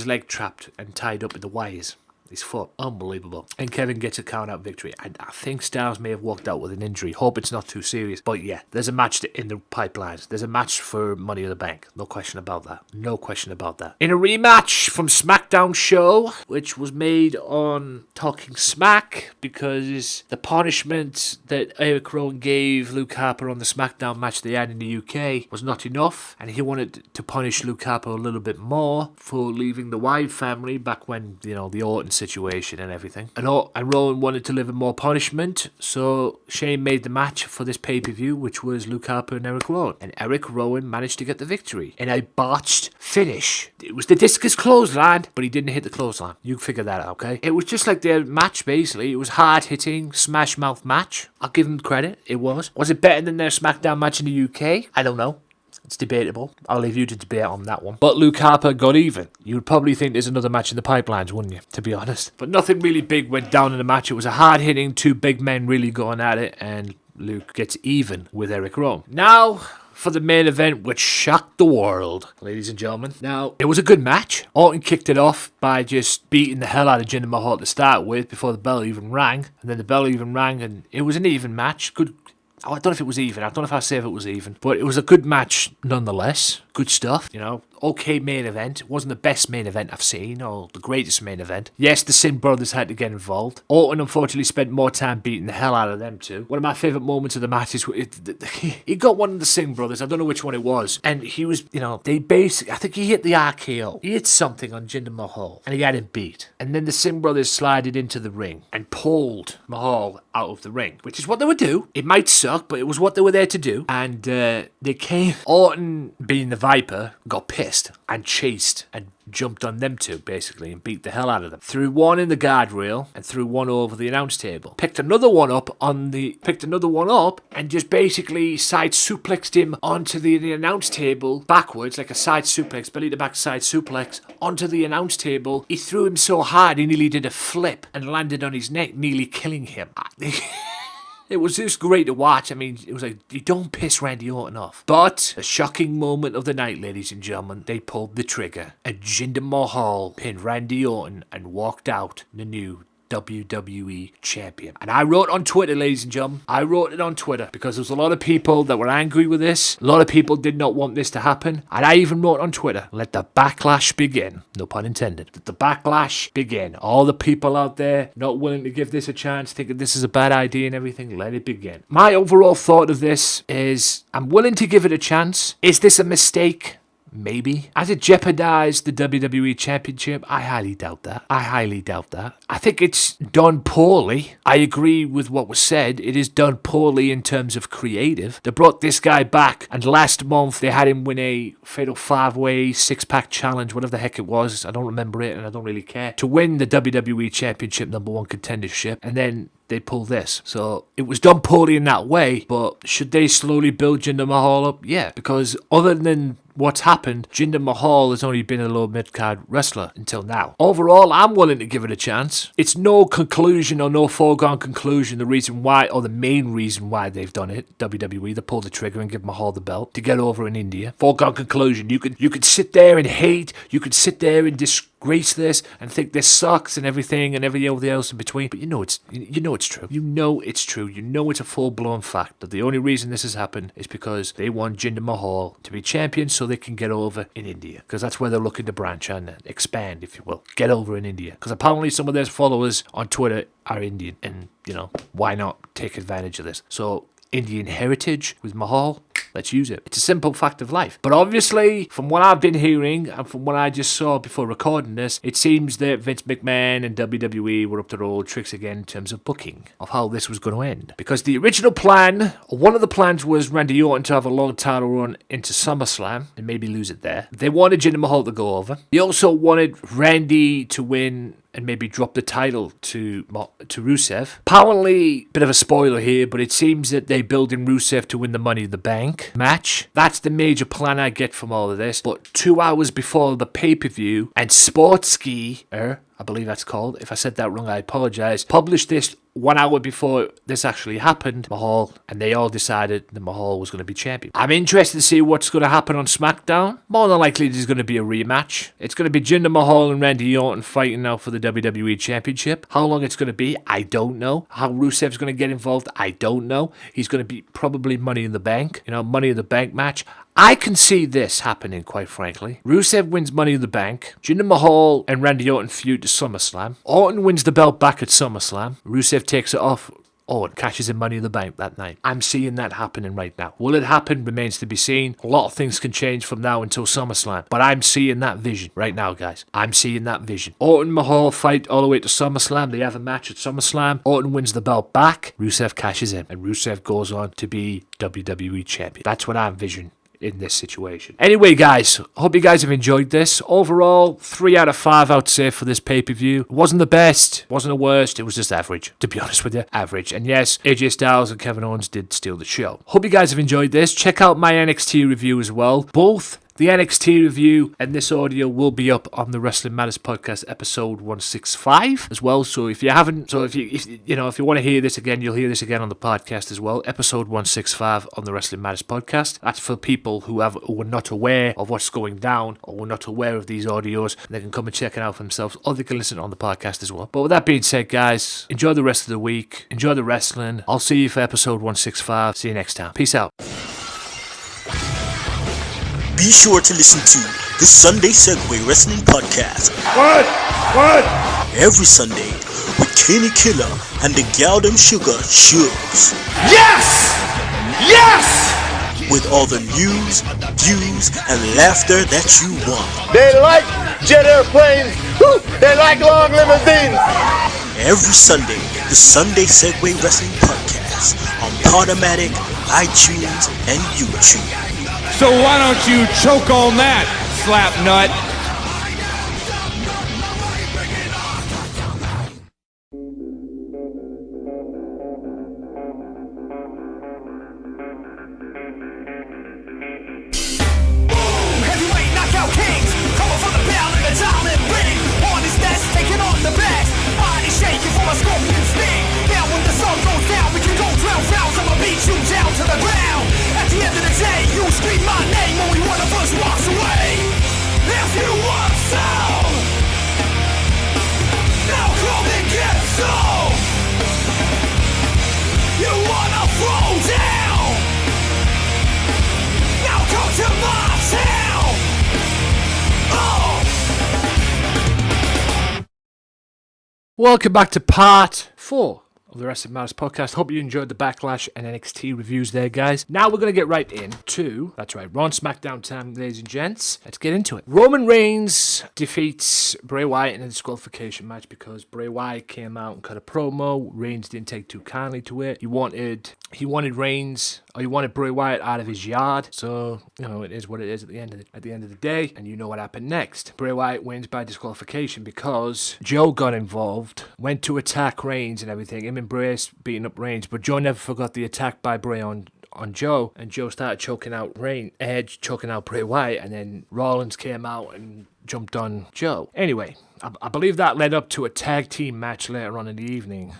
leg trapped and tied up in the wires. His foot. Unbelievable. And Kevin gets a count-out victory. I think Styles may have walked out with an injury. Hope it's not too serious. But yeah, there's a match in the pipelines. There's a match for Money in the Bank. No question about that. No question about that. In a rematch from Smackdown show, which was made on Talking Smack, because the punishment that Eric Rowan gave Luke Harper on the Smackdown match they had in the UK was not enough, and he wanted to punish Luke Harper a little bit more for leaving the Wyatt family back when, the Orton situation and everything. And Rowan wanted to live in more punishment, so Shane made the match for this pay-per-view, which was Luke Harper and Eric Rowan. And Eric Rowan managed to get the victory in a botched finish. It was the discus clothesline, but he didn't hit the clothesline. You figure that out, okay? It was just like their match, basically. It was hard-hitting, smash-mouth match. I'll give them credit. It was. Was it better than their SmackDown match in the UK? I don't know. It's debatable. I'll leave you to debate on that one. But Luke Harper got even. You'd probably think there's another match in the pipelines, wouldn't you? To be honest. But nothing really big went down in the match. It was a hard-hitting, two big men really going at it, and Luke gets even with Eric Rowan. Now for the main event, which shocked the world, ladies and gentlemen. Now, it was a good match. Orton kicked it off by just beating the hell out of Jinder Mahal to start with before the bell even rang. And then the bell even rang, and it was an even match. Good. I don't know if it was even. I don't know if I'll say if it was even. But it was a good match nonetheless. Good stuff, Okay main event. It wasn't the best main event I've seen, or the greatest main event. Yes, the Sin Brothers had to get involved. Orton unfortunately spent more time beating the hell out of them two. One of my favourite moments of the match is he got one of the Sin Brothers. I don't know which one it was. And he was, they basically, I think he hit the RKO. He hit something on Jinder Mahal, and he had him beat. And then the Sin Brothers slided into the ring and pulled Mahal out of the ring, which is what they would do. It might suck, but it was what they were there to do. And they came. Orton, being the Viper, got pissed and chased and jumped on them two, basically, and beat the hell out of them. Threw one in the guardrail and threw one over the announce table. Picked another one up and just basically side suplexed him onto the announce table backwards, like a side suplex, belly to back side suplex, onto the announce table. He threw him so hard he nearly did a flip and landed on his neck, nearly killing him. It was just great to watch. I mean, it was like, you don't piss Randy Orton off. But a shocking moment of the night, ladies and gentlemen. They pulled the trigger. And Jinder Mahal pinned Randy Orton and walked out the new WWE champion. And I wrote on Twitter, ladies and gentlemen, I wrote it on Twitter because there was a lot of people that were angry with this. A lot of people did not want this to happen. And I even wrote on Twitter, let the backlash begin. No pun intended. Let the backlash begin. All the people out there not willing to give this a chance, thinking this is a bad idea and everything, let it begin. My overall thought of this is, I'm willing to give it a chance. Is this a mistake? Maybe. Has it jeopardized the WWE Championship? I highly doubt that. I think it's done poorly. I agree with what was said. It is done poorly in terms of creative. They brought this guy back, and last month they had him win a Fatal 5-Way 6-pack challenge, whatever the heck it was. I don't remember it, and I don't really care. To win the WWE Championship #1 contendership, and then they pull this. So it was done poorly in that way, but should they slowly build Jinder Mahal up? Yeah, because other than what's happened, Jinder Mahal has only been a low mid-card wrestler until now. Overall, I'm willing to give it a chance. It's no conclusion or no foregone conclusion the reason why, or the main reason why they've done it. WWE, they pulled the trigger and give Mahal the belt to get over in India. Foregone conclusion. You could sit there and hate. You could sit there and disgrace this and think this sucks and everything else in between. But you know it's true. You know it's true. You know it's a full-blown fact that the only reason this has happened is because they want Jinder Mahal to be champion so they can get over in India. Because that's where they're looking to branch and expand, if you will. Get over in India. Because apparently some of their followers on Twitter are Indian. And, why not take advantage of this? So, Indian heritage with Mahal, let's use it. It's a simple fact of life. But obviously, from what I've been hearing and from what I just saw before recording this, it seems that Vince McMahon and WWE were up to their old tricks again in terms of booking, of how this was going to end. Because the original plan, one of the plans was Randy Orton to have a long title run into SummerSlam and maybe lose it there. They wanted Jinder Mahal to go over. They also wanted Randy to win and maybe drop the title to Rusev. Apparently, bit of a spoiler here, but it seems that they're building Rusev to win the Money in the Bank match. That's the major plan I get from all of this. But 2 hours before the pay-per-view, and Sportsky, I believe that's called, if I said that wrong, I apologize, published this 1 hour before this actually happened, Mahal, and they all decided that Mahal was going to be champion. I'm interested to see what's going to happen on Smackdown. More than likely, there's going to be a rematch. It's going to be Jinder Mahal and Randy Orton fighting now for the WWE Championship. How long it's going to be, I don't know. How Rusev's going to get involved, I don't know. He's going to be probably Money in the Bank, Money in the Bank match. I can see this happening, quite frankly. Rusev wins Money in the Bank. Jinder Mahal and Randy Orton feud to SummerSlam. Orton wins the belt back at SummerSlam. Rusev takes it off. Orton cashes in Money in the Bank that night. I'm seeing that happening right now. Will it happen? Remains to be seen. A lot of things can change from now until SummerSlam. But I'm seeing that vision right now, guys. I'm seeing that vision. Orton and Mahal fight all the way to SummerSlam. They have a match at SummerSlam. Orton wins the belt back. Rusev cashes in. And Rusev goes on to be WWE champion. That's what I'm visioning in this situation. Anyway, guys, hope you guys have enjoyed this. Overall, 3 out of 5 I'd say for this pay-per-view. It wasn't the best, wasn't the worst, it was just average, to be honest with you. Average. And yes, AJ Styles and Kevin Owens did steal the show. Hope you guys have enjoyed this. Check out my NXT review as well. Both the NXT review and this audio will be up on the Wrestling Matters podcast episode 165 as well. So if you haven't, if you want to hear this again, you'll hear this again on the podcast as well. Episode 165 on the Wrestling Matters podcast. That's for people who were not aware of what's going down or were not aware of these audios. And they can come and check it out for themselves, or they can listen on the podcast as well. But with that being said, guys, enjoy the rest of the week. Enjoy the wrestling. I'll see you for episode 165. See you next time. Peace out. Be sure to listen to the Sunday Segway Wrestling Podcast. What? Every Sunday with Kinny Killer and the Galdem Sugar Shugs. Yes! With all the news, views, and laughter that you want. They like jet airplanes. Woo! They like long limousines. Every Sunday, the Sunday Segway Wrestling Podcast on Podomatic, iTunes, and YouTube. So why don't you choke on that, slap nut? Heavyweight knockout kings, coming for the bell and the diamond ring. On his desk, taking on the best. Body shaking for a scorpion sting. Now when the sun goes down, we can go 12 Welcome back to part 4 of the Wrestling Matters podcast. Hope you enjoyed the Backlash and NXT reviews there, guys. Now we're going to get right into, that's right, Raw and Smackdown time, ladies and gents. Let's get into it. Roman Reigns defeats Bray Wyatt in a disqualification match because Bray Wyatt came out and cut a promo. Reigns didn't take too kindly to it. He wanted Reigns, or he wanted Bray Wyatt out of his yard. So, it is what it is at the end of the day. And you know what happened next. Bray Wyatt wins by disqualification because Joe got involved, went to attack Reigns and everything. Him and Bray beating up Reigns, but Joe never forgot the attack by Bray on Joe, and Joe started choking out Bray Wyatt, and then Rollins came out and jumped on Joe. Anyway, I believe that led up to a tag team match later on in the evening.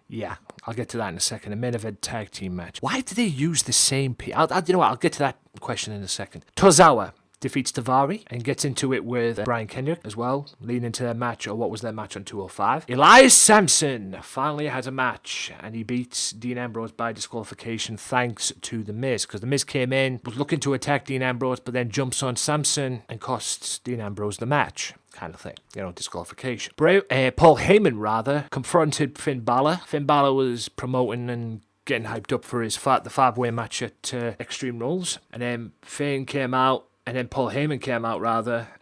Yeah, I'll get to that in a second. A main event tag team match. Why did they use the same people? You know what? I'll get to that question in a second. Tozawa defeats Daivari and gets into it with Brian Kendrick as well, leading into their match, or what was their match on 205. Elias Sampson finally has a match, and he beats Dean Ambrose by disqualification thanks to The Miz, because The Miz came in, was looking to attack Dean Ambrose, but then jumps on Sampson and costs Dean Ambrose the match. Kind of thing, disqualification. Paul Heyman, confronted Finn Balor. Finn Balor was promoting and getting hyped up for the 5-way match at Extreme Rules, and then Finn came out. And then Paul Heyman came out,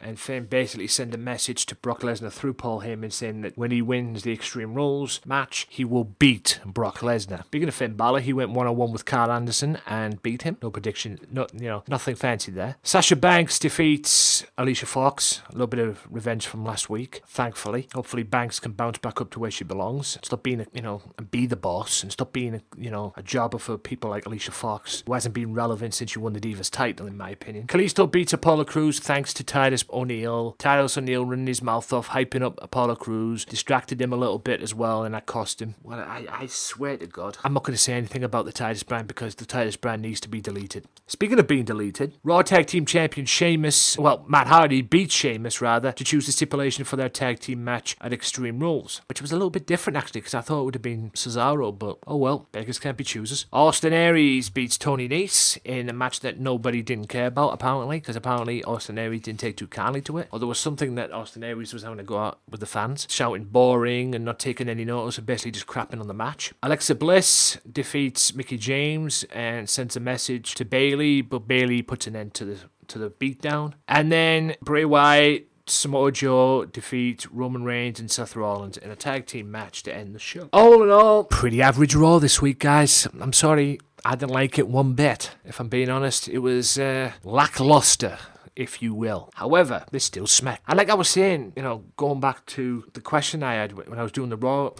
and Finn basically sent a message to Brock Lesnar through Paul Heyman saying that when he wins the Extreme Rules match, he will beat Brock Lesnar. Speaking of Finn Balor, he went 1-on-1 with Carl Anderson and beat him. No prediction, nothing fancy there. Sasha Banks defeats Alicia Fox. A little bit of revenge from last week, thankfully. Hopefully Banks can bounce back up to where she belongs. Stop being, and be the boss, and stop being, a jobber for people like Alicia Fox, who hasn't been relevant since she won the Divas title, in my opinion. Kalisto beats Apollo Crews thanks to Titus O'Neil. Titus O'Neil running his mouth off, hyping up Apollo Crews, distracted him a little bit as well, and that cost him. Well, I swear to God, I'm not going to say anything about the Titus brand because the Titus brand needs to be deleted. Speaking of being deleted, Raw Tag Team Champion Matt Hardy beats Sheamus, to choose the stipulation for their tag team match at Extreme Rules, which was a little bit different actually, because I thought it would have been Cesaro, but oh well, beggars can't be choosers. Austin Aries beats Tony Nese in a match that nobody didn't care about, apparently, because apparently Austin Aries didn't take too kindly to it, or there was something that Austin Aries was having to go out with the fans, shouting boring and not taking any notice and basically just crapping on the match. Alexa Bliss defeats Mickie James and sends a message to Bayley, but Bayley puts an end to the beatdown. And then Bray Wyatt, Samoa Joe defeat Roman Reigns and Seth Rollins in a tag team match to end the show. All in all, pretty average Raw this week, guys. I'm sorry, I didn't like it one bit. If I'm being honest, it was lackluster, if you will. However, this still smack. And like I was saying, going back to the question I had when I was doing the Raw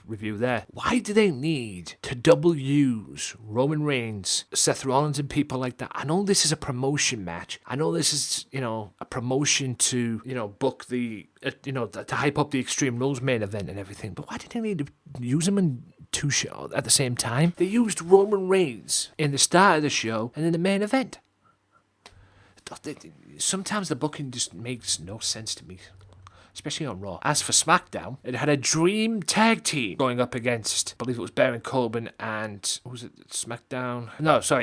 review there, why do they need to double use Roman Reigns, Seth Rollins and people like that? I know this is a promotion match. I know this is, a promotion to, book the, to hype up the Extreme Rules main event and everything. But why did they need to use them in two shows at the same time? They used Roman Reigns in the start of the show and in the main event. Sometimes the booking just makes no sense to me, especially on Raw. As for SmackDown, it had a dream tag team going up against, I believe it was Baron Corbin and,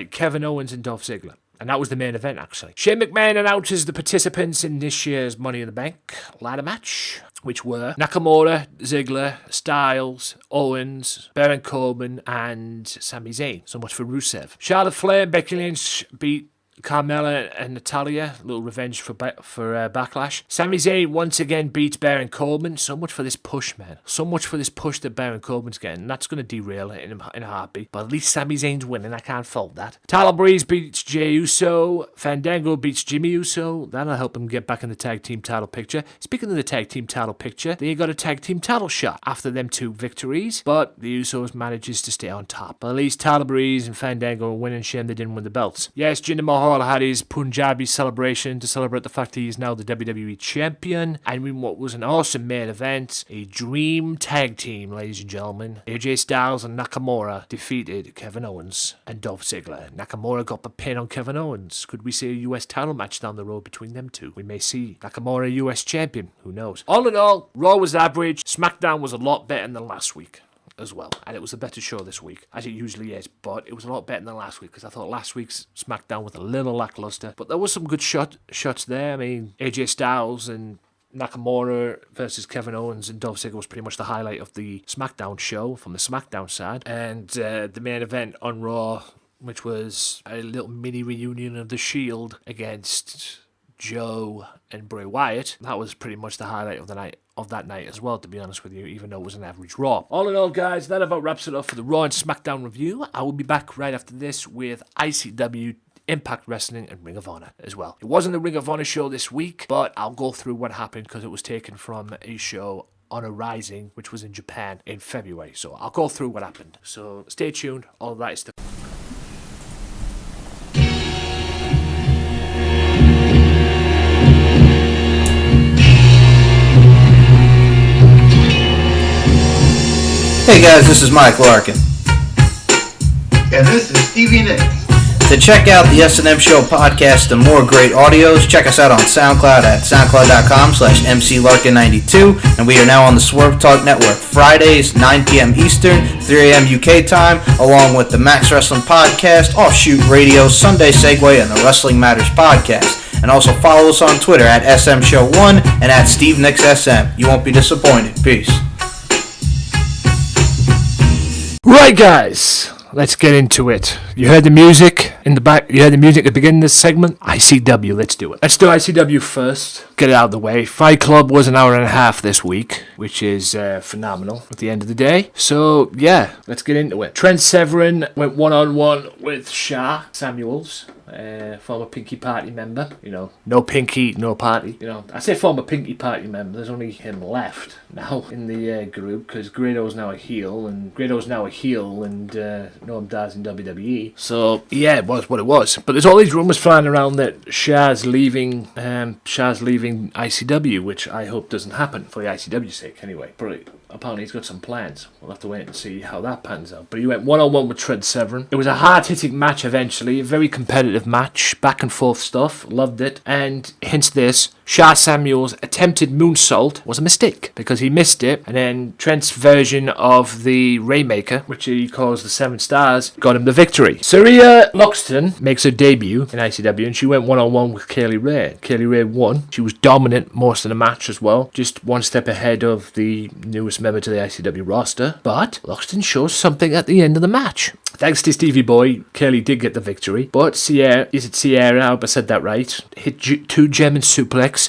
Kevin Owens and Dolph Ziggler. And that was the main event, actually. Shane McMahon announces the participants in this year's Money in the Bank ladder match, which were Nakamura, Ziggler, Styles, Owens, Baron Corbin, and Sami Zayn. So much for Rusev. Charlotte Flair and Becky Lynch beat Carmella and Natalya, a little revenge for Backlash. Sami Zayn once again beats Baron Corbin. So much for this push, man. So much for this push that Baron Corbin's getting. That's going to derail it in a heartbeat. But at least Sami Zayn's winning. I can't fault that. Tyler Breeze beats Jey Uso. Fandango beats Jimmy Uso. That'll help him get back in the tag team title picture. Speaking of the tag team title picture, they got a tag team title shot after them 2 victories. But the Usos manages to stay on top. But at least Tyler Breeze and Fandango are winning. Shame they didn't win the belts. Yes, Jinder Mahal had his Punjabi celebration to celebrate the fact that he is now the WWE champion, and in what was an awesome main event, a dream tag team, ladies and gentlemen. AJ Styles and Nakamura defeated Kevin Owens and Dolph Ziggler. Nakamura got the pin on Kevin Owens. Could we see a US title match down the road between them two? We may see Nakamura US champion. Who knows? All in all, Raw was average. SmackDown was a lot better than last week as well, and it was a better show this week, as it usually is, but it was a lot better than last week, because I thought last week's SmackDown was a little lackluster, but there was some good shots there. I mean, AJ Styles and Nakamura versus Kevin Owens and Dolph Ziggler was pretty much the highlight of the SmackDown show from the SmackDown side. And the main event on Raw, which was a little mini reunion of the Shield against Joe and Bray Wyatt, that was pretty much the highlight of that night as well, to be honest with you, even though it was an average Raw. All in all, guys, that about wraps it up for the Raw and SmackDown review. I will be back right after this with ICW, Impact Wrestling, and Ring of Honor as well. It wasn't a Ring of Honor show this week, but I'll go through what happened because it was taken from a show, Honor Rising, which was in Japan in February. So I'll go through what happened. So stay tuned. All of that is Hey guys, this is Mike Larkin. And this is Stevie Nicks. To check out the S&M Show podcast and more great audios, check us out on SoundCloud at soundcloud.com/MCLarkin92. And we are now on the Swerve Talk Network, Fridays, 9 p.m. Eastern, 3 a.m. UK time, along with the Max Wrestling Podcast, Offshoot Radio, Sunday Segway, and the Wrestling Matters Podcast. And also follow us on Twitter at SMShow1 and at SteveNicksSM. You won't be disappointed. Peace. right, guys. Let's get into it. You heard the music in the back. You heard the music at the beginning of this segment. ICW, let's do it. Let's do ICW first. Get it out of the way. Fight Club was an hour and a half this week, which is phenomenal at the end of the day. So, yeah, let's get into it. Trent Severin went one-on-one with Shah Samuels, former Pinky Party member. You know, no Pinky, no Party. You know, I say former Pinky Party member. There's only him left now in the group because Grado's now a heel, and Noam Daz in WWE. So yeah, it was what it was. But there's all these rumors flying around that Shah's leaving ICW, which I hope doesn't happen for the ICW's sake anyway. But apparently he's got some plans. We'll have to wait and see how that pans out. But he went one-on-one with Trent Severin. It was a hard-hitting match eventually, a very competitive match, back and forth stuff. Loved it. And hence this, Shah Samuel's attempted moonsault was a mistake because he missed it, and then Trent's version of the Rainmaker, which he calls the 7 Stars, got him the victory. Saraya Loxton makes her debut in ICW, and she went one-on-one with Kaylee Ray. Kaylee Ray won. She was dominant most of the match as well, just one step ahead of the newest member to the ICW roster, but Loxton shows something at the end of the match. Thanks to Stevie Boy, Kaylee did get the victory, but Sierra, I hope I said that right, hit two German suplexes,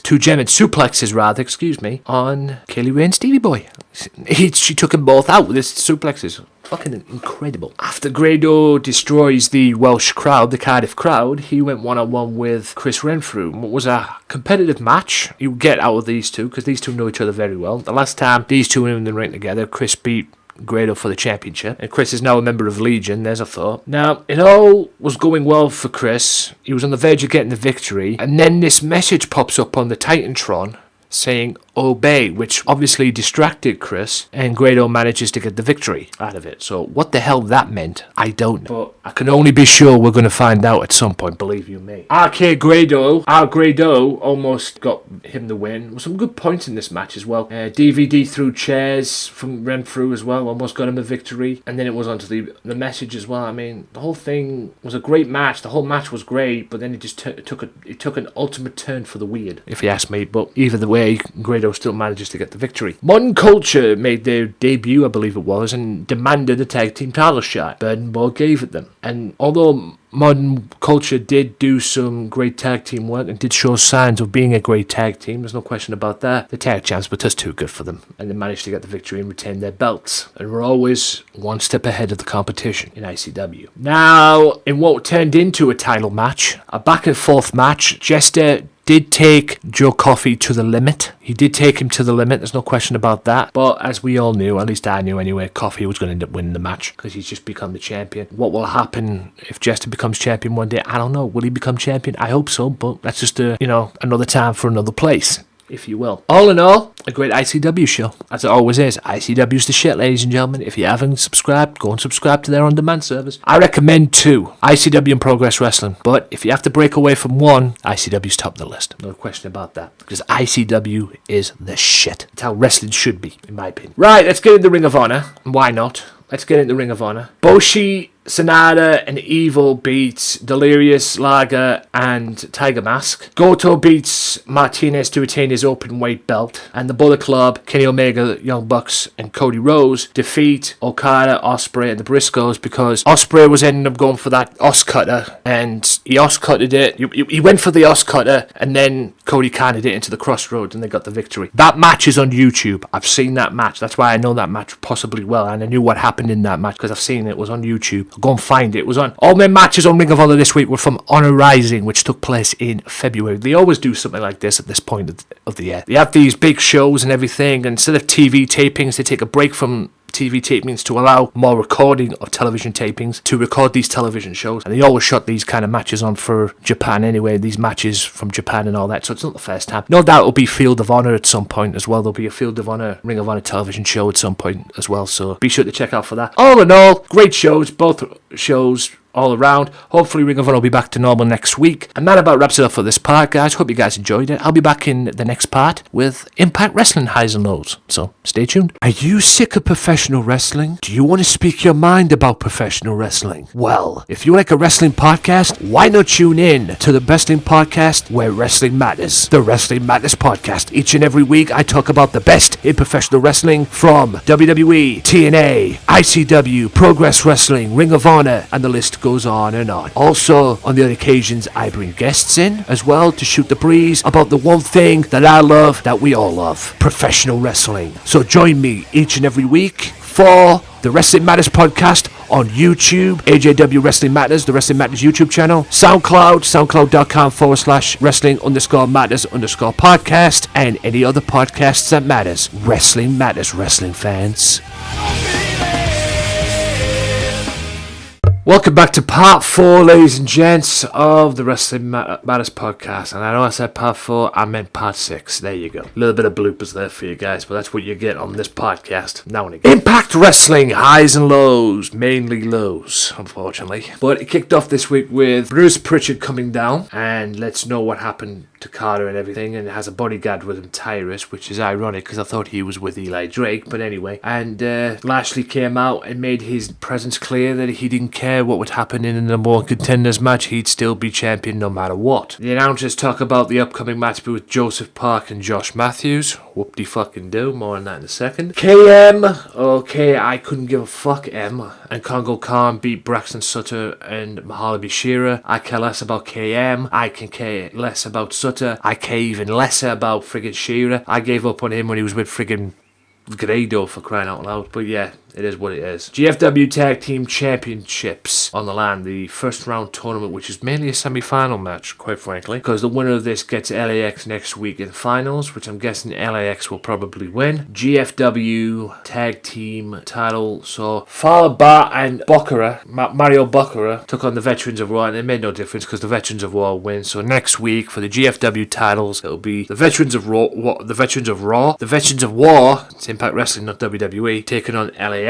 on Kaylee Ray and Stevie Boy. She took them both out with his suplexes. Fucking incredible. After Grado destroys the Welsh crowd, the Cardiff crowd, he went one-on-one with Chris Renfrew. It was a competitive match. You get out of these two, because these two know each other very well. The last time these two were in the ring together, Chris beat Grado for the championship, and Chris is now a member of Legion. There's a thought. Now, it all was going well for Chris. He was on the verge of getting the victory, and then this message pops up on the Titantron saying obey, which obviously distracted Chris, and Grado manages to get the victory out of it. So what the hell that meant, I don't know. But I can only be sure we're going to find out at some point, believe you me. Our Grado almost got him the win. There were some good points in this match as well. DVD threw chairs from Renfrew as well, almost got him the victory. And then it was onto the message as well. I mean, the whole thing was a great match. The whole match was great, but then it just took an ultimate turn for the weird, if you ask me. But either the way, Grado still manages to get the victory. Modern Culture made their debut, I believe it was, and demanded a tag team title shot. Burden Ball gave it them. And although Modern Culture did do some great tag team work and did show signs of being a great tag team, there's no question about that, the tag champs were just too good for them, and they managed to get the victory and retain their belts, and were always one step ahead of the competition in ICW. Now, in what turned into a title match, a back and forth match, Jester did take Joe Coffey to the limit. He did take him to the limit, there's no question about that. But as we all knew, at least I knew anyway, Coffey was going to end up winning the match because he's just become the champion. What will happen if Jester becomes champion one day? I don't know. Will he become champion? I hope so, but that's just another time for another place, if you will. All in all, a great ICW show, as it always is. ICW's the shit, ladies and gentlemen. If you haven't subscribed, go and subscribe to their on-demand service. I recommend 2, ICW and Progress Wrestling. But if you have to break away from one, ICW's top of the list. No question about that. Because ICW is the shit. It's how wrestling should be, in my opinion. Right, let's get into Ring of Honor. Why not? Let's get into Ring of Honor. Boshi Sonata and Evil beats Delirious, Lager, and Tiger Mask. Goto beats Martinez to retain his open weight belt. And the Bullet Club, Kenny Omega, Young Bucks, and Cody Rhodes defeat Okada, Ospreay, and the Briscoes because Ospreay was ending up going for that Os-Cutter, and he Os-Cutted it. He went for the Os-Cutter, and then Cody counted it into the Crossroads, and they got the victory. That match is on YouTube. I've seen that match. That's why I know that match possibly well, and I knew what happened in that match because I've seen it. It was on YouTube. I'll go and find it. It was on. All my matches on Ring of Honor this week were from Honor Rising, which took place in February. They always do something like this at this point of the year. They have these big shows and everything, and instead of TV tapings, they take a break from TV tapings to allow more recording of television tapings to record these television shows. And they always shot these kind of matches on for Japan anyway, these matches from Japan and all that, so it's not the first time. No doubt it'll be Field of Honor at some point as well. There'll be a Field of Honor, Ring of Honor television show at some point as well, so be sure to check out for that. All in all, great shows, both shows all around. Hopefully Ring of Honor will be back to normal next week. And that about wraps it up for this part, guys. Hope you guys enjoyed it. I'll be back in the next part with Impact Wrestling highs and lows, so stay tuned. Are you sick of professional wrestling? Do you want to speak your mind about professional wrestling? Well, if you like a wrestling podcast, why not tune in to the wrestling podcast where wrestling matters, the Wrestling Matters Podcast. Each and every week I talk about the best in professional wrestling from WWE, TNA, ICW, Progress Wrestling, Ring of Honor, and the list goes on and on. Also, on the other occasions, I bring guests in as well to shoot the breeze about the one thing that I love, that we all love, professional wrestling. So join me each and every week for the Wrestling Matters Podcast on YouTube, AJW Wrestling Matters, the Wrestling Matters YouTube channel, SoundCloud, soundcloud.com/wrestling_matters_podcast, and any other podcasts that matters. Wrestling Matters, wrestling fans. Welcome back to part 4, ladies and gents, of the Wrestling Matters Podcast. And I know I said part 4, I meant part 6. There you go. A little bit of bloopers there for you guys, but that's what you get on this podcast now and again. Impact Wrestling, highs and lows. Mainly lows, unfortunately. But it kicked off this week with Bruce Pritchard coming down and lets know what happened to Carter and everything, and has a bodyguard with him, Tyrus, which is ironic because I thought he was with Eli Drake, but anyway. And Lashley came out and made his presence clear that he didn't care what would happen in the number 1 contenders match, he'd still be champion no matter what. The announcers talk about the upcoming match with Joseph Park and Josh Matthews. Whoop-de-fucking-do, more on that in a second. KM, okay, I couldn't give a fuck M, and Kongo Khan beat Braxton Sutter and Mahalabi Shira. I care less about KM, I can care less about Sutter, I care even lesser about friggin' Shira. I gave up on him when he was with friggin' Grado, for crying out loud, but yeah, it is what it is. GFW Tag Team Championships on the line. The first round tournament, which is mainly a semi-final match, quite frankly, because the winner of this gets LAX next week in finals, which I'm guessing LAX will probably win. GFW Tag Team title. So Falaba and Baccarat, Mario Baccarat, took on the Veterans of Raw, and it made no difference because the Veterans of Raw win. So next week for the GFW titles, it'll be the Veterans of Raw, the Veterans of Raw, the Veterans of War. It's Impact Wrestling, not WWE, taking on LAX.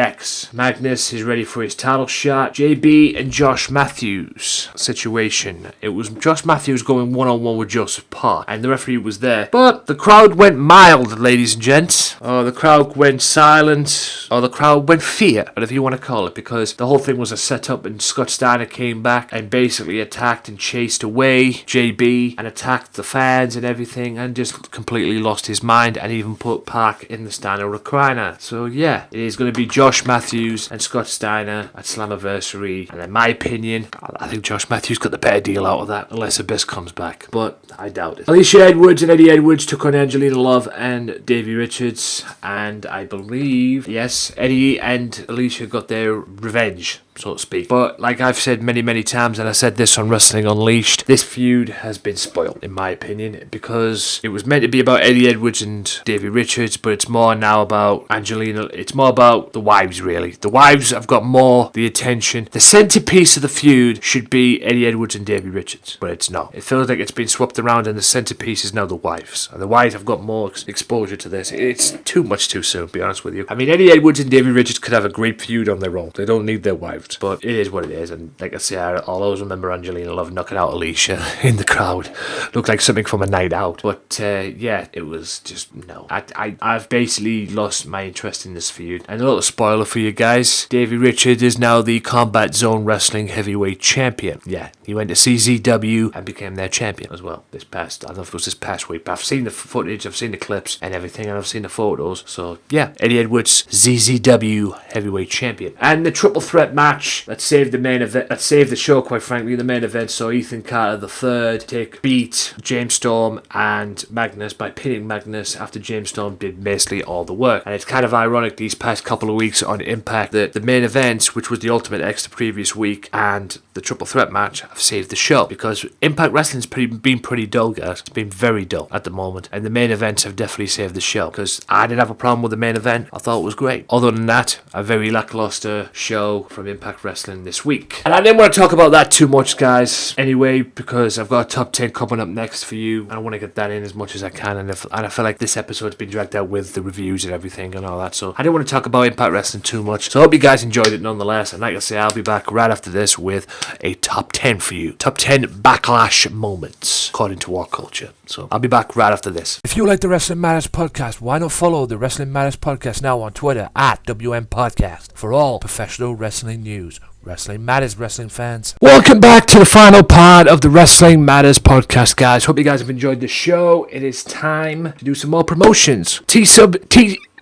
Magnus is ready for his title shot. JB and Josh Matthews situation. It was Josh Matthews going one-on-one with Joseph Park, and the referee was there. But the crowd went mild, ladies and gents. Or the crowd went silent, or the crowd went fear, whatever you want to call it, because the whole thing was a setup, and Scott Steiner came back and basically attacked and chased away JB and attacked the fans and everything, and just completely lost his mind, and even put Park in the Steiner recliner. So yeah, it is going to be Josh Matthews and Scott Steiner at Slammiversary, and in my opinion, I think Josh Matthews got the better deal out of that, unless Abyss comes back, but I doubt it. Alicia Edwards and Eddie Edwards took on Angelina Love and Davey Richards, and I believe, yes, Eddie and Alicia got their revenge, so to speak. But like I've said many times, and I said this on Wrestling Unleashed, this feud has been spoiled, in my opinion, because it was meant to be about Eddie Edwards and Davey Richards, but it's more now about Angelina. It's more about the wives, really. The wives have got more the attention. The centerpiece of the feud should be Eddie Edwards and Davey Richards, but it's not. It feels like it's been swapped around, and the centerpiece is now the wives, and the wives have got more exposure to this. It's too much too soon, to be honest with you. I mean, Eddie Edwards and Davey Richards could have a great feud on their own. They don't need their wives. sucked. But it is what it is, and like I say, I'll always remember Angelina Love knocking out Alicia in the crowd. Looked like something from a night out. But yeah, it was just no. I've basically lost my interest in this feud. And a little spoiler for you guys, Davey Richards is now the Combat Zone Wrestling Heavyweight Champion. Yeah, he went to CZW and became their champion as well. I don't know if it was this past week, but I've seen the footage, I've seen the clips and everything, and I've seen the photos. So yeah, Eddie Edwards, ZZW Heavyweight Champion. And the triple threat match that saved the main event, that saved the show, quite frankly. The main event saw Ethan Carter III beat James Storm and Magnus by pinning Magnus after James Storm did basically all the work. And it's kind of ironic these past couple of weeks on Impact that the main events, which was the Ultimate X the previous week, and the triple threat match have saved the show, because Impact Wrestling's been pretty dull, guys. It's been very dull at the moment, and the main events have definitely saved the show, because I didn't have a problem with the main event. I thought it was great. Other than that, a very lackluster show from Impact Wrestling this week. And I didn't want to talk about that too much, guys, anyway, because I've got a top 10 coming up next for you, and I want to get that in as much as I can, and I feel like this episode's been dragged out with the reviews and everything and all that, so I didn't want to talk about Impact Wrestling too much. So I hope you guys enjoyed it nonetheless, and like I say, I'll be back right after this with a top 10 for you. Top 10 backlash moments, according to War Culture. So I'll be back right after this. If you like the Wrestling Matters Podcast, why not follow the Wrestling Matters Podcast now on Twitter at WM Podcast for all professional wrestling news. Wrestling Matters, wrestling fans. Welcome back to the final part of the Wrestling Matters Podcast, guys. Hope you guys have enjoyed the show. It is time to do some more promotions.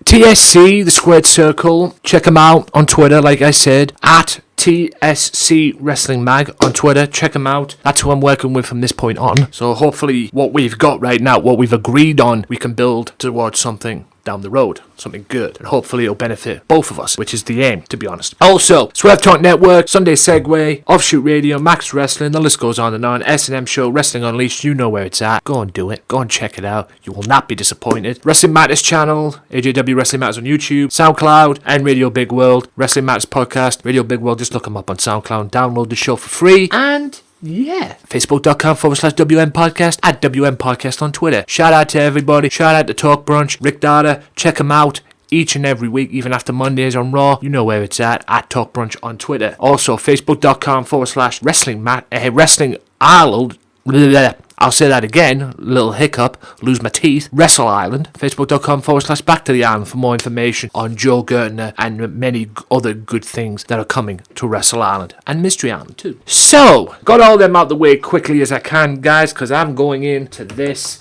TSC, the Squared Circle. Check them out on Twitter, like I said, at TSC Wrestling Mag on Twitter. Check them out. That's who I'm working with from this point on. So hopefully what we've got right now, what we've agreed on, we can build towards something down the road, something good, and hopefully it'll benefit both of us, which is the aim, to be honest. Also, Swerve Talk Network, Sunday Segway, Offshoot Radio, Max Wrestling, the list goes on and on. S&M Show, Wrestling Unleashed, you know where it's at. Go and do it. Go and check it out. You will not be disappointed. Wrestling Matters channel, AJW Wrestling Matters on YouTube, SoundCloud, and Radio Big World. Wrestling Matters Podcast, Radio Big World, just look them up on SoundCloud, download the show for free, and yeah, Facebook.com/WM Podcast, at WM Podcast on Twitter. Shout out to everybody. Shout out to Talk Brunch, Rick Dada. Check them out each and every week, even after Mondays on Raw. You know where it's at Talk Brunch on Twitter. Also, Facebook.com/Wrestling Ireland. I'll say that again, little hiccup, lose my teeth. Wrestle Island, Facebook.com/Back to the Island for more information on Joe Gertner and many other good things that are coming to Wrestle Island and Mystery Island too. So, got all them out the way quickly as I can, guys, because I'm going into this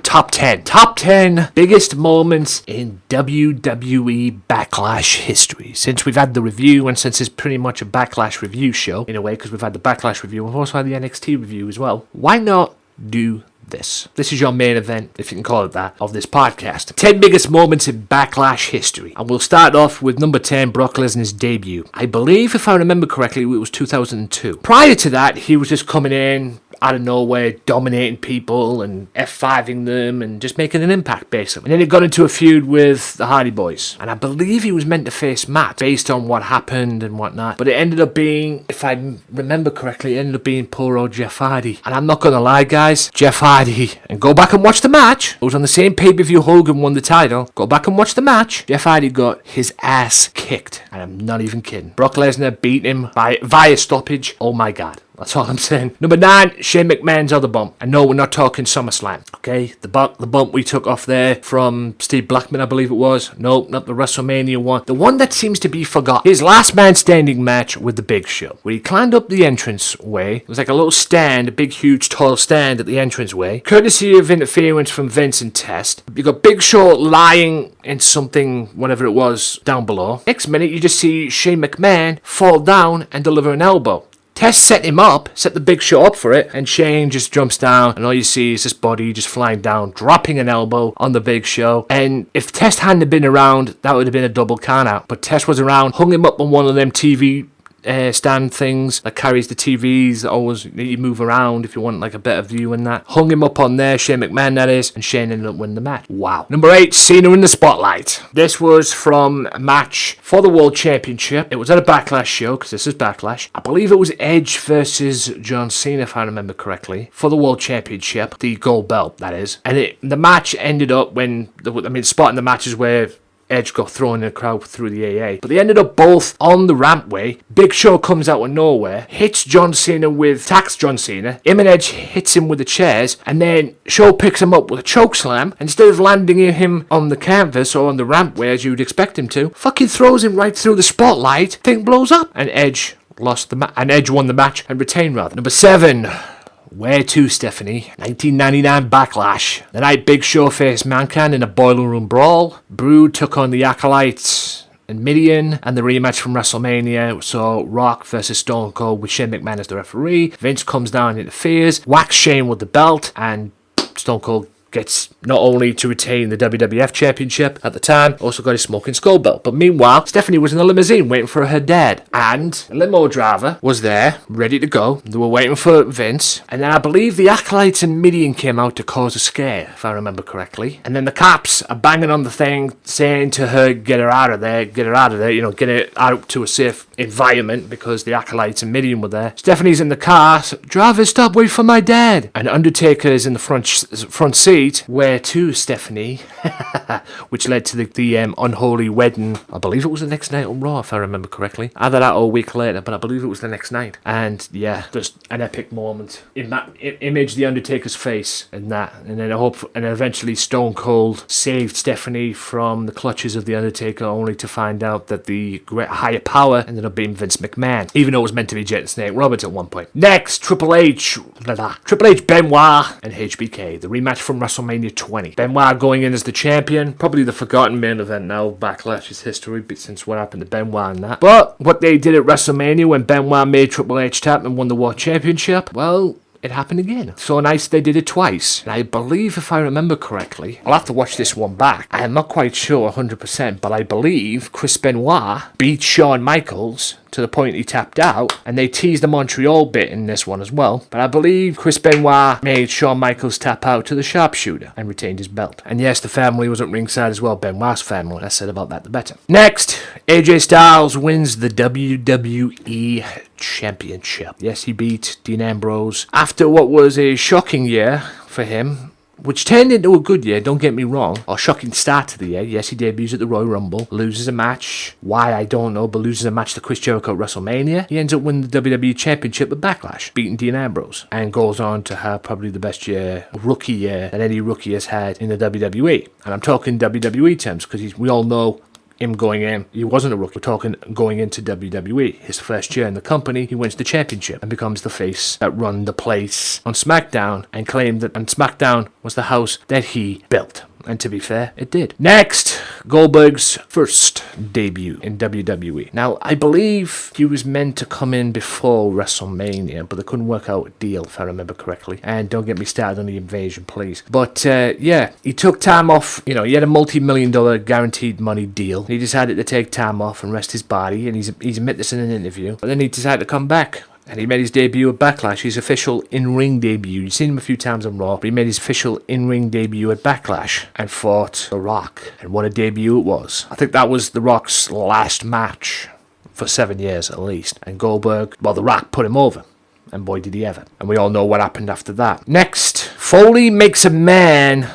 top 10. Top 10 biggest moments in WWE Backlash history. Since we've had the review, and since it's pretty much a Backlash review show, in a way, because we've had the Backlash review, and we've also had the NXT review as well, why not do this? This is your main event, if you can call it that, of this podcast. 10 biggest moments in Backlash history. And we'll start off with number 10, Brock Lesnar's debut. I believe, if I remember correctly, it was 2002. Prior to that, he was just coming in out of nowhere, dominating people and F5ing them and just making an impact, basically. And then he got into a feud with the Hardy Boys. And I believe he was meant to face Matt based on what happened and whatnot. But it ended up being, if I remember correctly, it ended up being poor old Jeff Hardy. And I'm not going to lie, guys, Jeff Hardy, and go back and watch the match. It was on the same pay-per-view Hogan won the title. Go back and watch the match. Jeff Hardy got his ass kicked. And I'm not even kidding. Brock Lesnar beat him via stoppage. Oh my God. That's all I'm saying. Number 9, Shane McMahon's other bump. And no, we're not talking SummerSlam. Okay? The bump we took off there from Steve Blackman, I believe it was. No, not the WrestleMania one. The one that seems to be forgotten. His last man standing match with the Big Show. Where he climbed up the entranceway. It was like a little stand, a big, huge, tall stand at the entranceway. Courtesy of interference from Vince and Test. You got Big Show lying in something, whatever it was, down below. Next minute, you just see Shane McMahon fall down and deliver an elbow. Test set him up, set the Big Show up for it, and Shane just jumps down, and all you see is this body just flying down, dropping an elbow on the Big Show. And if Test hadn't been around, that would have been a double count out. But Test was around, hung him up on one of them TV stand things that carries the TVs that always you move around if you want like a better view and that. Hung him up on there, Shane McMahon that is, and Shane ended up winning the match. Wow. Number 8, Cena in the spotlight. This was from a match for the World Championship. It was at a Backlash show, because this is Backlash. I believe it was Edge versus John Cena, if I remember correctly, for the World Championship, the gold belt, that is. And the match ended up when, spot in the match is where Edge got thrown in the crowd through the AA. But they ended up both on the rampway. Big Show comes out of nowhere, attacks John Cena. Him and Edge hits him with the chairs, and then Show picks him up with a choke slam. And instead of landing him on the canvas or on the rampway as you'd expect him to, fucking throws him right through the spotlight. Thing blows up, and Edge won the match and retained rather. Number 7. Where to, Stephanie? 1999 Backlash. The night Big Show faced Mankind in a boiler room brawl. Brood took on the Acolytes and Mideon, and the rematch from WrestleMania saw Rock versus Stone Cold with Shane McMahon as the referee. Vince comes down and interferes, whacks Shane with the belt, and Stone Cold gets not only to retain the WWF Championship at the time, also got his smoking skull belt. But meanwhile, Stephanie was in the limousine waiting for her dad, and a limo driver was there, ready to go. They were waiting for Vince, and then I believe the Acolytes and Mideon came out to cause a scare, if I remember correctly. And then the cops are banging on the thing, saying to her, get her out of there, get her out to a safe environment, because the Acolytes and Mideon were there. Stephanie's in the car, so, driver, stop, wait for my dad. And Undertaker is in the front seat. Where to, Stephanie? Which led to the unholy wedding. I believe it was the next night on Raw, if I remember correctly. Either that or a week later, but I believe it was the next night. And yeah, just an epic moment. Image the Undertaker's face and that, and then eventually Stone Cold saved Stephanie from the clutches of the Undertaker, only to find out that the higher power ended up being Vince McMahon, even though it was meant to be Jet and Snake Roberts at one point. Next, Triple H, Benoit, and HBK. The rematch from WrestleMania 20. Benoit going in as the champion. Probably the forgotten main event now. Backlash's history, since what happened to Benoit and that. But what they did at WrestleMania when Benoit made Triple H tap and won the World Championship, well, it happened again. So nice they did it twice. And I believe, if I remember correctly, I'll have to watch this one back. I am not quite sure 100%, but I believe Chris Benoit beat Shawn Michaels to the point he tapped out, and they teased the Montreal bit in this one as well. But I believe Chris Benoit made Shawn Michaels tap out to the sharpshooter and retained his belt. And yes, the family was at ringside as well, Benoit's family. Less said about that, the better. Next, AJ Styles wins the WWE Championship. Yes, he beat Dean Ambrose after what was a shocking year for him, which turned into a good year, don't get me wrong, or shocking start to the year. Yes, he debuts at the Royal Rumble, loses a match, why I don't know, but loses a match to Chris Jericho at WrestleMania. He ends up winning the WWE Championship at Backlash, beating Dean Ambrose, and goes on to have probably the best rookie year that any rookie has had in the WWE. And I'm talking WWE terms, because we all know him going in, he wasn't a rookie. We're talking going into WWE. His first year in the company, he wins the championship and becomes the face that run the place on Smackdown, and claimed that Smackdown was the house that he built. And to be fair, it did. Next, Goldberg's first debut in WWE. Now, I believe he was meant to come in before WrestleMania, but they couldn't work out a deal, if I remember correctly. And don't get me started on the invasion, please. But yeah, he took time off. He had a multi-million-dollar guaranteed money deal. He decided to take time off and rest his body, and he's admitted this in an interview. But then he decided to come back. And he made his debut at Backlash, his official in-ring debut. You've seen him a few times on Raw, but he made his official in-ring debut at Backlash and fought The Rock. And what a debut it was. I think that was The Rock's last match for 7 years at least. And Goldberg, The Rock put him over. And boy, did he ever. And we all know what happened after that. Next, Foley makes a man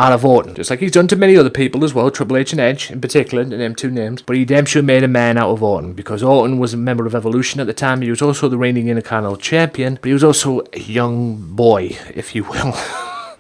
out of Orton, just like he's done to many other people as well, Triple H and Edge in particular, to name two names. But he damn sure made a man out of Orton, because Orton was a member of Evolution at the time. He was also the reigning Intercontinental Champion, but he was also a young boy, if you will.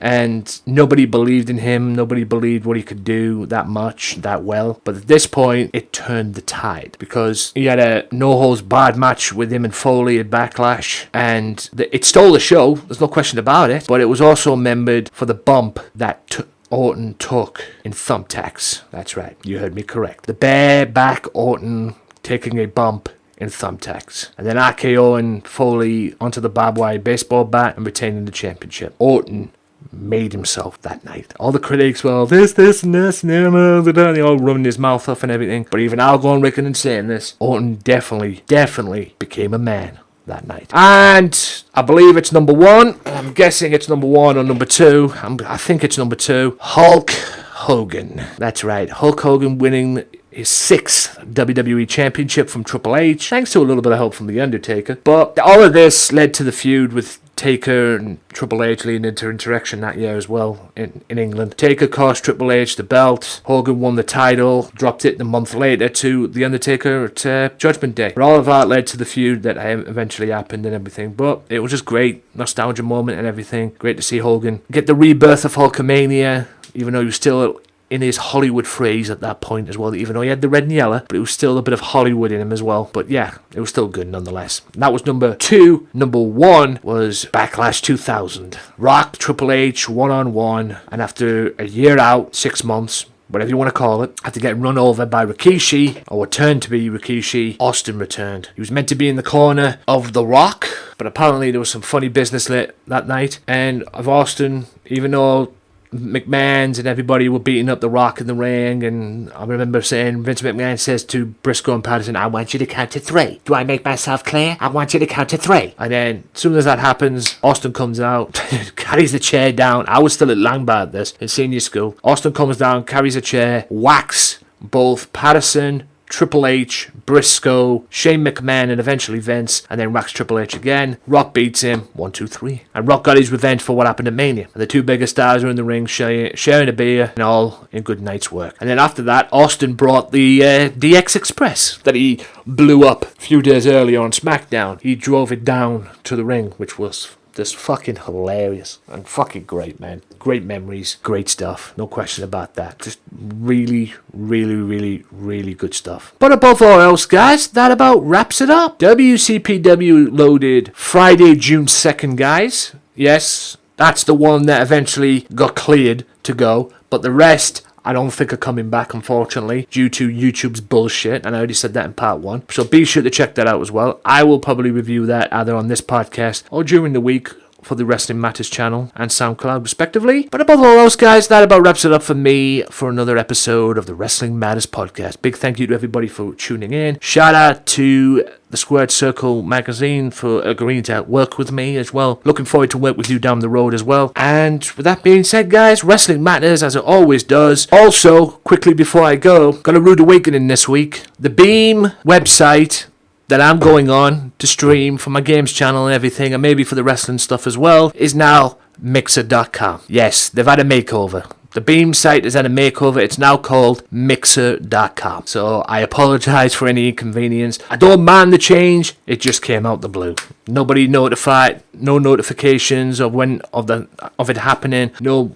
And nobody believed in him, nobody believed what he could do that much, that well. But at this point, it turned the tide, because he had a no-holds-barred match with him and Foley at Backlash, and it stole the show, there's no question about it, but it was also remembered for the bump that Orton took in Thumbtacks. That's right, you heard me correct. The bareback Orton taking a bump in Thumbtacks. And then RKOing Foley onto the barbed wire baseball bat and retaining the championship. Orton made himself that night. All the critics were this, and this, and they all running his mouth off and everything. But even I'll go on record and saying this, Orton definitely became a man that night. And I believe it's number one. I'm guessing it's number one or number two. I think it's number two. Hulk Hogan. That's right. Hulk Hogan winning his 6th WWE Championship from Triple H, thanks to a little bit of help from The Undertaker. But all of this led to the feud with Taker and Triple H leading into Interaction that year as well in England. Taker cost Triple H the belt. Hogan won the title, dropped it a month later to The Undertaker at Judgment Day. But all of that led to the feud that eventually happened and everything. But it was just great, nostalgia moment and everything. Great to see Hogan get the rebirth of Hulkamania, even though he was still in his Hollywood phrase at that point as well, even though he had the red and yellow, but it was still a bit of Hollywood in him as well. But yeah, it was still good nonetheless. And that was number 2. Number 1 was Backlash 2000. Rock, Triple H, one-on-one, and after a year out, 6 months, whatever you want to call it, after getting run over by Rikishi, or turned to be Rikishi, Austin returned. He was meant to be in the corner of The Rock, but apparently there was some funny business lit that night, and of Austin, even though McMahon's and everybody were beating up The Rock in the ring, and I remember saying, Vince McMahon says to Briscoe and Patterson, I want you to count to 3. Do I make myself clear? I want you to count to 3. And then as soon as that happens, Austin comes out, carries the chair down. I was still at Langbar at this, in senior school. Austin comes down, carries a chair, whacks both Patterson, Triple H, Briscoe, Shane McMahon, and eventually Vince, and then whacks Triple H again. Rock beats him 1, 2, 3, and Rock got his revenge for what happened at Mania. And the two biggest stars are in the ring sharing a beer and all in good night's work. And then after that, Austin brought the DX Express that he blew up a few days earlier on SmackDown. He drove it down to the ring, which was just fucking hilarious and fucking great, man. Great memories, great stuff, no question about that. Just really, really, really, really good stuff. But above all else, guys, that about wraps it up. WCPW loaded Friday, June 2nd, guys. Yes, that's the one that eventually got cleared to go, but the rest I don't think are coming back, unfortunately, due to YouTube's bullshit, and I already said that in part 1. So be sure to check that out as well. I will probably review that either on this podcast or during the week for the Wrestling Matters channel and SoundCloud, respectively. But above all else, guys, that about wraps it up for me for another episode of the Wrestling Matters podcast. Big thank you to everybody for tuning in. Shout out to the Squared Circle magazine for agreeing to work with me as well. Looking forward to work with you down the road as well. And with that being said, guys, Wrestling Matters as it always does. Also, quickly before I go, got a rude awakening this week. The Beam website that I'm going on to stream for my games channel and everything, and maybe for the wrestling stuff as well, is now Mixer.com. Yes, they've had a makeover. The Beam site has had a makeover. It's now called Mixer.com. So I apologize for any inconvenience. I don't mind the change. It just came out the blue. Nobody notified. No notifications of it happening. No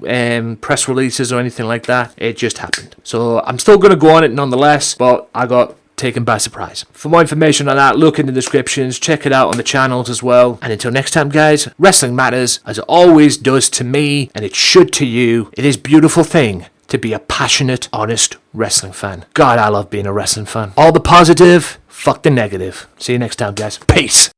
press releases or anything like that. It just happened. So I'm still going to go on it nonetheless, but I got taken by surprise. For more information on that, look in the descriptions, check it out on the channels as well. And until next time, guys, Wrestling Matters, as it always does to me, and it should to you. It is a beautiful thing to be a passionate, honest wrestling fan. God, I love being a wrestling fan. All the positive, fuck the negative. See you next time, guys. Peace.